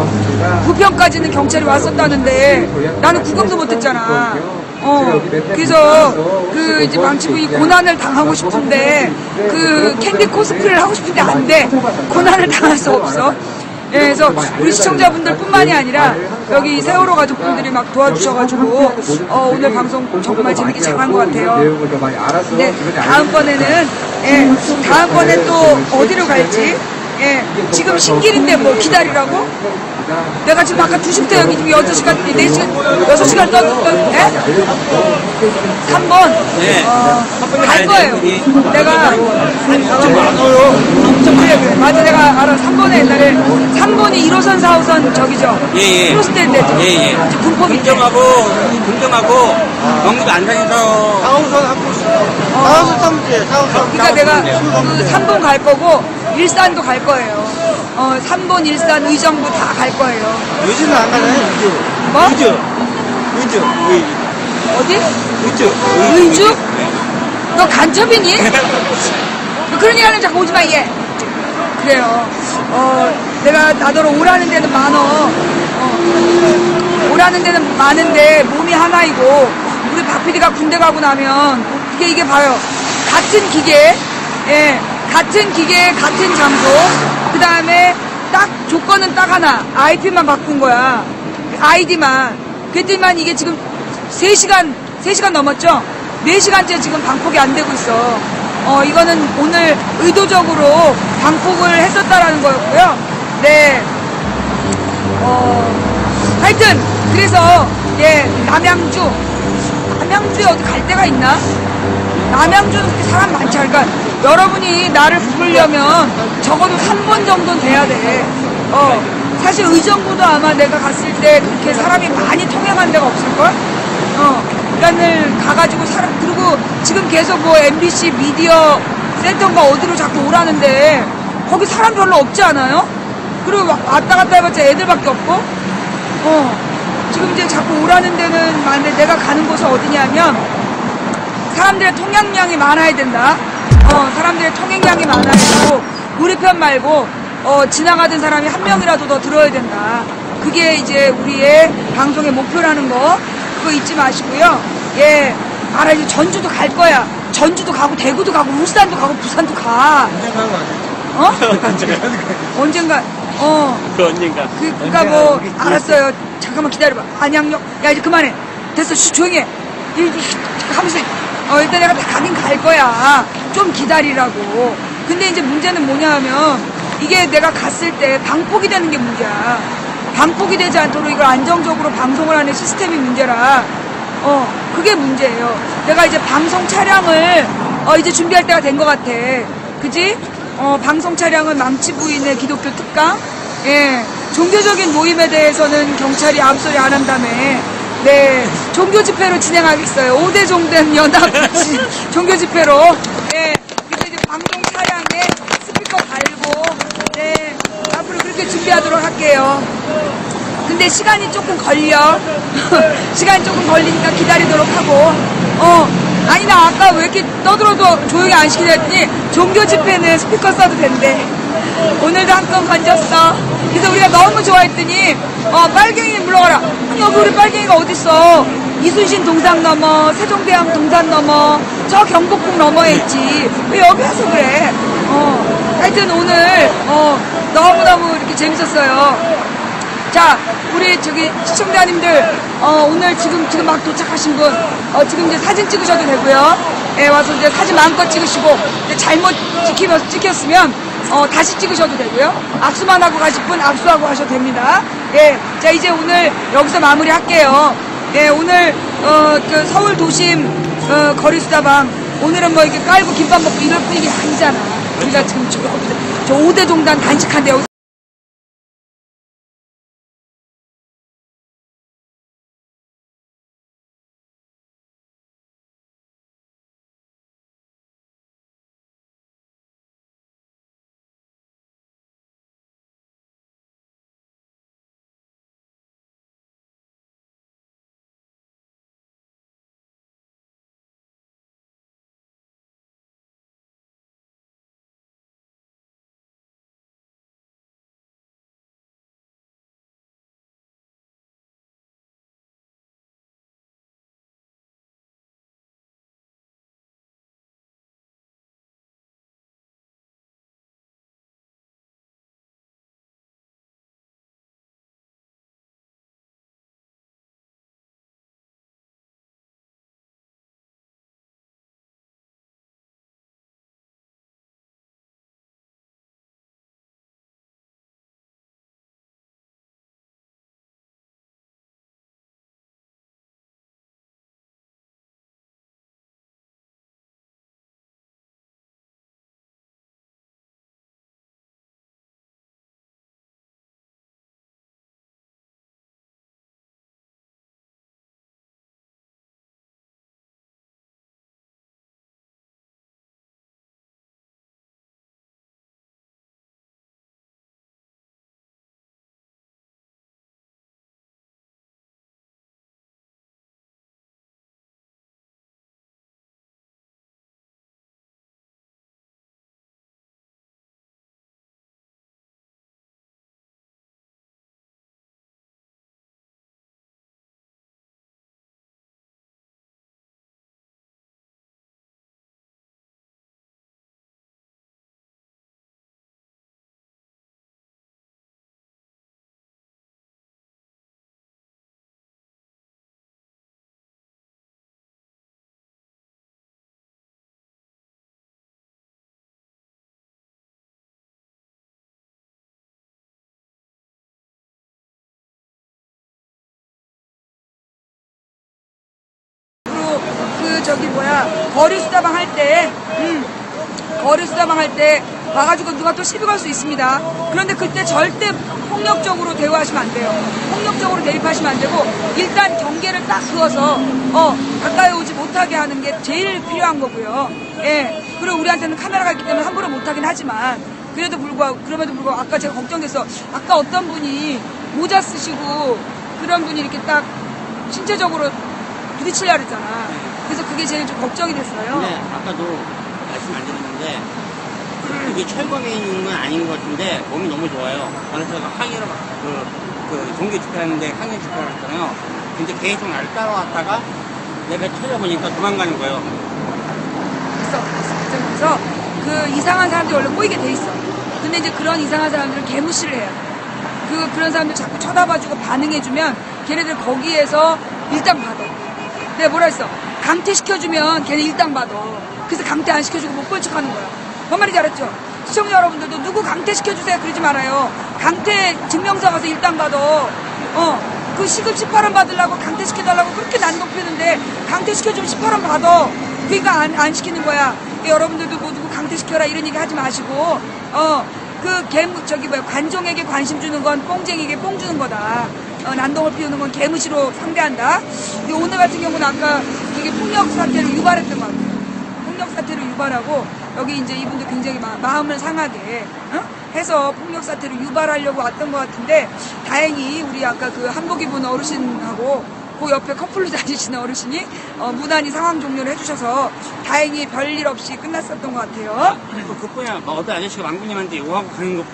부평까지는 경찰이 왔었다는데 나는 구경도 못했잖아. 그래서 그 이제 망치고 이 고난을 당하고 싶은데 그 캔디 코스프레를 하고 싶은데 안 돼. 고난을 당할 수 없어. 예, 그래서 우리 시청자분들 뿐만이 아니라 여기 세월호 가족분들이 막 도와주셔가지고 오늘 방송 정말 재밌게 잘한 것 같아요. 네, 다음번에 또 어디로 갈지. 예, 지금 신길인데 뭐 기다리라고? 내가 지금 아까 2시부터 여기 지금 6시간, 4시간, 6시간 예? 3번? 네. 갈 거예요. 내가. 그래. 맞아, 내가 알아. 3번에 옛날에. 3번이 1호선, 4호선 저기죠? 예. 크로스될 때. 예. 군법이. 금정하고 영국 안산에서 상호선 하고 싶어. 상호선 타면 돼. 상호선. 그러니까 내가 그 3번 갈 거고, 일산도 갈 거예요. 3번, 일산, 의정부 다 갈 거예요. 요즘은 안 가나요? 뭐? 의주. 어디? 의주. 의주? 너 간첩이니? 너 그런 얘기 하면 자꾸 오지 마, 얘. 그래요. 내가 나더러 오라는 데는 많어. 오라는 데는 많은데 몸이 하나이고, 우리 박 PD가 군대 가고 나면, 이게 봐요. 같은 기계, 예, 같은 기계, 같은 장소, 그 다음에 딱 조건은 딱 하나. IP만 바꾼 거야. 아이디만. 그랬더니만 이게 지금 3시간 넘었죠? 4시간째 지금 방폭이 안 되고 있어. 이거는 오늘 의도적으로 방폭을 했었다라는 거였고요. 네. 하여튼, 그래서, 예, 남양주에 어디 갈 데가 있나? 남양주는 그렇게 사람 많지 않아. 그러니까 여러분이 나를 부르려면 적어도 3번 정도는 돼야 돼. 사실 의정부도 아마 내가 갔을 때 그렇게 사람이 많이 통행한 데가 없을걸? 그러니까 가가지고 그리고 지금 계속 뭐 MBC 미디어 센터인가 어디로 자꾸 오라는데 거기 사람 별로 없지 않아요? 그리고 왔다 갔다 해봤자 애들밖에 없고, 지금 이제 자꾸 오라는 데는 많은데 내가 가는 곳은 어디냐면 사람들의 통행량이 많아야 된다. 사람들의 통행량이 많아야 되고 우리 편 말고 지나가던 사람이 한 명이라도 더 들어야 된다. 그게 이제 우리의 방송의 목표라는 거 그거 잊지 마시고요. 예, 알아야지. 전주도 갈 거야. 전주도 가고 대구도 가고 울산도 가고 부산도 가. 언젠가 그 언젠가. 그러니까 뭐 알았어요. 잠깐만 기다려봐. 안양역. 야 이제 그만해. 됐어. 조용히 해. 하면서 일단 내가 다 가긴 갈 거야. 좀 기다리라고. 근데 이제 문제는 뭐냐 하면 이게 내가 갔을 때 방폭이 되는 게 문제야. 방폭이 되지 않도록 이걸 안정적으로 방송을 하는 시스템이 문제라 그게 문제예요. 내가 이제 방송 차량을 이제 준비할 때가 된 것 같아. 그지? 방송 차량은 망치 부인의 기독교 특강. 예, 종교적인 모임에 대해서는 경찰이 아무소리 안 한다며. 네, 종교 집회로 진행하겠어요. 5대 종된 연합 종교 집회로. 네, 그래서 이제 방송 차량에 스피커 달고, 네, 앞으로 그렇게 준비하도록 할게요. 근데 시간이 조금 걸려. 시간이 조금 걸리니까 기다리도록 하고. 아니, 나 아까 왜 이렇게 떠들어도 조용히 안 시키냐 했더니 종교 집회는 스피커 써도 된대. 오늘도 한 건 건졌어. 그래서 우리가 너무 좋아했더니 빨갱이 물러가라. 아니, 여기 우리 빨갱이가 어딨어. 이순신 동상 넘어, 세종대왕 동산 넘어, 저 경복궁 너머에 있지. 왜 여기 와서 그래. 하여튼 오늘 너무너무 이렇게 재밌었어요. 자, 우리 저기 시청자님들 오늘 지금 막 도착하신 분 지금 이제 사진 찍으셔도 되고요. 예, 와서 이제 사진 마음껏 찍으시고 이제 잘못 찍혔으면 다시 찍으셔도 되고요. 악수만 하고 가실 분 악수하고 가셔도 됩니다. 예, 자 이제 오늘 여기서 마무리할게요. 예, 오늘 그 서울 도심 거리수다방 오늘은 뭐 이렇게 깔고 김밥 먹고 이럴 분위기 아니잖아. 우리가 지금 저 5대 종단 단식한데 여기서 저기 뭐야 거리 수다방 할 때 거리 수다방 할 때 와가지고 누가 또 시비 걸 수 있습니다. 그런데 그때 절대 폭력적으로 대우하시면 안 돼요. 폭력적으로 대립하시면 안 되고 일단 경계를 딱 그어서 가까이 오지 못하게 하는 게 제일 필요한 거고요. 예. 그리고 우리한테는 카메라가 있기 때문에 함부로 못하긴 하지만 그럼에도 불구하고 아까 제가 걱정돼서 아까 어떤 분이 모자 쓰시고 그런 분이 이렇게 딱 신체적으로 부딪히려 그랬잖아. 그래서 그게 제일 좀 걱정이 됐어요. 네, 아까도 말씀 안 드렸는데 이게 철거돼 있는 건 아닌 것 같은데 몸이 너무 좋아요. 그래서 항의를 그 종교 집회하는데 항의 집회를 했잖아요. 근데 계속 나를 따라왔다가 내가 찾아보니까 도망가는 거예요. 그래서 그 이상한 사람들이 원래 꼬이게 돼 있어. 근데 이제 그런 이상한 사람들을 개무시를 해야 돼. 그런 사람들 자꾸 쳐다봐주고 반응해주면 걔네들 거기에서 일당 받아. 내가 뭐라 했어? 강퇴시켜주면 걔네 일당 받아. 그래서 강퇴 안 시켜주고 못 본 척 하는 거야. 뭔 말인지 알았죠? 시청자 여러분들도 누구 강퇴시켜주세요 그러지 말아요. 강퇴 증명서 가서 일당 받아. 그 시급 18원 받으려고 강퇴시켜달라고 그렇게 난동 피우는데 강퇴시켜주면 18원 받아. 그러니까 안 시키는 거야. 여러분들도 뭐 누구 강퇴시켜라 이런 얘기 하지 마시고 관종에게 관심 주는 건 뽕쟁이에게 뽕 주는 거다. 난동을 피우는 건 개무시로 상대한다. 근데 오늘 같은 경우는 아까 이게 폭력 사태를 유발했던 것 같아요. 폭력 사태를 유발하고 여기 이제 이분들 굉장히 마음을 상하게 해서 폭력 사태를 유발하려고 왔던 것 같은데 다행히 우리 아까 그 한복 입은 어르신하고 그 옆에 커플로 다니시는 어르신이 무난히 상황 종료를 해주셔서 다행히 별일 없이 끝났었던 것 같아요. 그리고 그뿐이야. 어떤 아저씨가 왕군님한테 욕하고 가는 거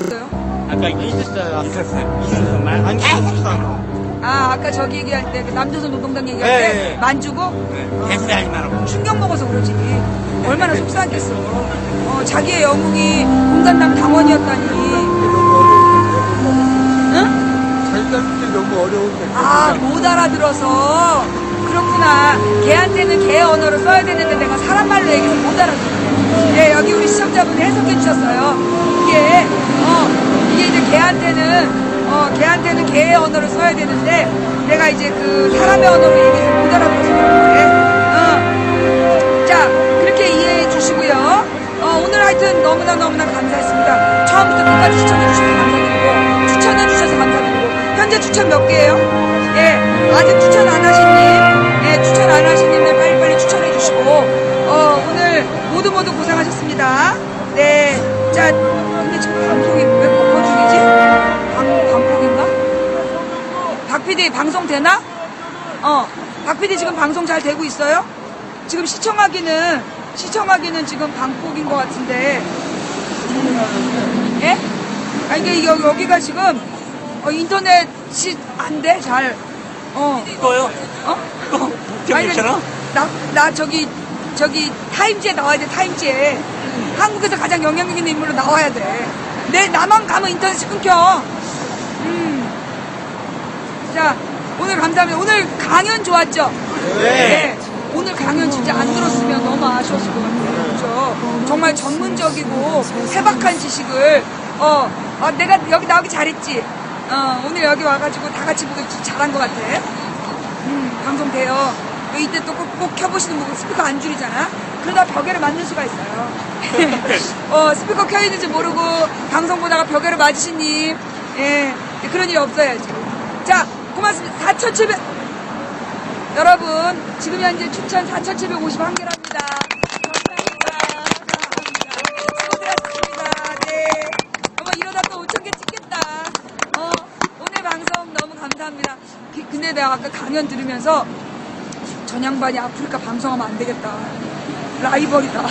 있어요? 아까 있었어요. 말 계속 아까 저기 얘기할 때 그 남조선 노동당 얘기할 때 네. 만주고 개소리 하지 말라고. 충격 먹어서 그러지. 얼마나 속상했겠어. 자기의 영웅이 공산당 당원이었다니. 응? 자기가 그때 너무 어려운데. 못 알아들어서. 그렇구나. 걔한테는 걔 언어를 써야 되는데 내가 사람 말로 얘기해서 못 알아들었네. 네, 여기 우리 시청자분이 해석해 주셨어요. 이게 이제 걔한테는 걔의 언어를 써야 되는데 내가 이제 그 사람의 언어로 얘기해서 못 알아들어서 그래. 자, 그렇게 이해해 주시고요. 오늘 하여튼 너무나 감사했습니다. 처음부터 끝까지 추천해 주셔서 감사드리고 추천해 주셔서 감사드리고 현재 추천 몇 개예요? 예, 아직 추천 안 하신 님, 추천 안 하신 님들 빨리빨리 추천해 주시고 오늘 모두 고생하셨습니다. 네, 자, 근데 지금 방송이 왜 播중이지? 광폭인가? 박PD 방송 되나? 박PD 지금 방송 잘 되고 있어요? 지금 시청하기는 지금 방폭인 것 같은데. 예? 이게 여기가 지금 인터넷이 안 돼, 잘. 이거요? 좀 괜찮아? 나 저기 타임지에 나와야 돼, 타임지에. 한국에서 가장 영향력 있는 인물로 나와야 돼. 나만 가면 인터넷이 끊겨. 자, 오늘 감사합니다. 오늘 강연 좋았죠? 네. 오늘 강연 진짜 안 들었으면 너무 아쉬웠을 것 같아요. 그렇죠? 정말 전문적이고 해박한 지식을 내가 여기 나오기 잘했지. 오늘 여기 와가지고 다 같이 보고 잘한 것 같아. 방송 돼요. 이때 또 꼭 켜보시는 분은 스피커 안 줄이잖아. 그러다 벽에를 맞는 수가 있어요. 스피커 켜있는지 모르고 방송 보다가 벽에를 맞으신 님, 그런 일이 없어야지. 자, 고맙습니다. 4,700 여러분, 지금 현재 추천 4,751개랍니다. 감사합니다. 수고하셨습니다. 네. 이러다 또 5,000개 찍겠다. 오늘 방송 너무 감사합니다. 근데 내가 아까 강연 들으면서 전 양반이 아프리카 방송하면 안 되겠다. 라이벌이다.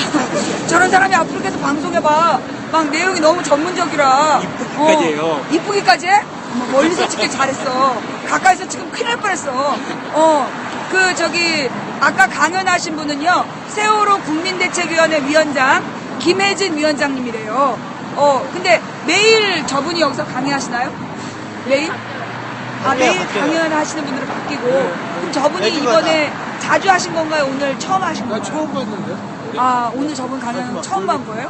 저런 사람이 아프리카에서 방송해봐. 막 내용이 너무 전문적이라. 이쁘기까지예요. 이쁘기까지 해? 멀리서 찍길 잘했어. 가까이서 지금 큰일 날 뻔했어. 아까 강연하신 분은요, 세월호 국민대책위원회 위원장 김혜진 위원장님이래요. 근데 매일 저분이 여기서 강의하시나요? 매일? 매일 강연하시는 분들은 바뀌고. 그럼 저분이 이번에 자주 하신 건가요? 오늘 처음 하신 건가요? 처음 봤는데. 오늘 저분 강연 처음 본 거예요?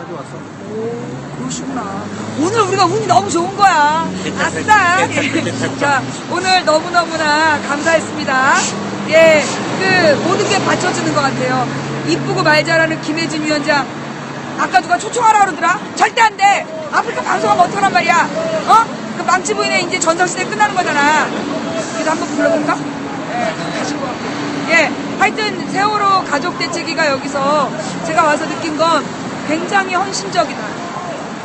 오, 그러시구나. 오늘 우리가 운이 너무 좋은 거야. 아싸! 자, 오늘 너무너무나 감사했습니다. 예, 그 모든 게 받쳐주는 것 같아요. 이쁘고 말 잘하는 김혜진 위원장. 아까 누가 초청하라 그러더라? 절대 안 돼! 아프리카 방송하면 어떡하란 말이야? 어? 그 망치 부인의 이제 전성시대 끝나는 거잖아. 그래서 한번 불러볼까? 예, 하신 것 같고. 예, 하여튼 세월호 가족 대책위가 여기서 제가 와서 느낀 건 굉장히 헌신적이다.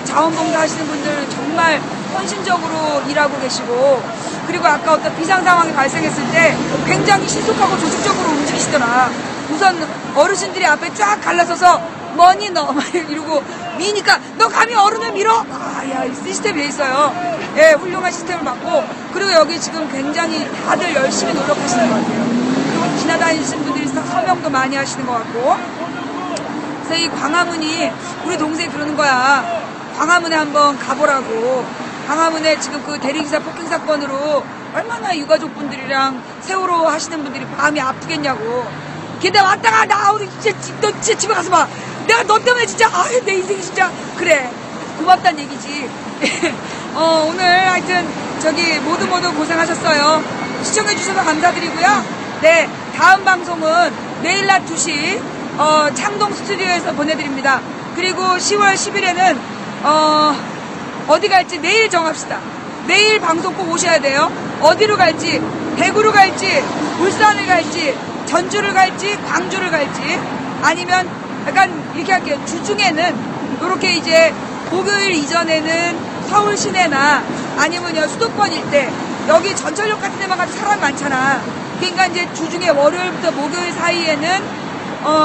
자원봉사 하시는 분들은 정말 헌신적으로 일하고 계시고, 그리고 아까 어떤 비상 상황이 발생했을 때 굉장히 신속하고 조직적으로 움직이시더라. 우선 어르신들이 앞에 쫙 갈라서서 뭐니 너 이러고 미니까 너 감히 어른을 밀어? 야, 이 시스템이 돼 있어요. 예, 훌륭한 시스템을 받고, 그리고 여기 지금 굉장히 다들 열심히 노력하시는 것 같아요. 그리고 지나다니시는 분들이 서명도 많이 하시는 것 같고. 그래서 이 광화문이 우리 동생이 그러는 거야. 광화문에 한번 가보라고. 광화문에 지금 그 대리기사 폭행 사건으로 얼마나 유가족분들이랑 세월호 하시는 분들이 마음이 아프겠냐고. 걔네 왔다가 나 우리 너 진짜 집에 가서 봐. 내가 너 때문에 진짜 내 인생이 진짜 그래. 고맙단 얘기지. 오늘 하여튼 저기 모두 고생하셨어요. 시청해주셔서 감사드리고요. 네, 다음 방송은 내일 낮 2시 창동 스튜디오에서 보내드립니다. 그리고 10월 10일에는 어디 갈지 내일 정합시다. 내일 방송 꼭 오셔야 돼요. 어디로 갈지, 대구로 갈지, 울산을 갈지, 전주를 갈지, 광주를 갈지, 아니면 약간 이렇게 할게요. 주중에는 이렇게 이제 목요일 이전에는 서울 시내나 아니면 수도권 일대, 여기 전철역 같은 데만 가도 사람 많잖아. 그러니까 이제 주중에 월요일부터 목요일 사이에는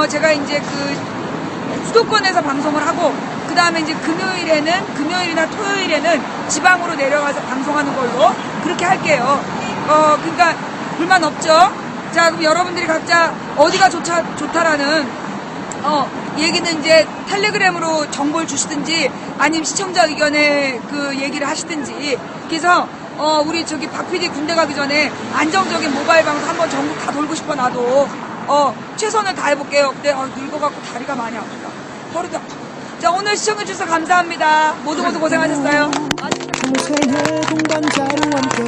제가 이제 그 수도권에서 방송을 하고, 그 다음에 이제 금요일이나 토요일에는 지방으로 내려가서 방송하는 걸로 그렇게 할게요. 그러니까 불만 없죠? 자, 그럼 여러분들이 각자 어디가 좋다라는 얘기는 이제 텔레그램으로 정보를 주시든지 아니면 시청자 의견에 그 얘기를 하시든지. 그래서 우리 저기 박 PD 군대 가기 전에 안정적인 모바일 방송 한번 전국 다 돌고 싶어. 나도 최선을 다해볼게요. 근데 늙어갖고 다리가 많이 아프다. 허리도 아프고. 자, 오늘 시청해주셔서 감사합니다. 모두 고생하셨어요. 평소의 공감자로 함께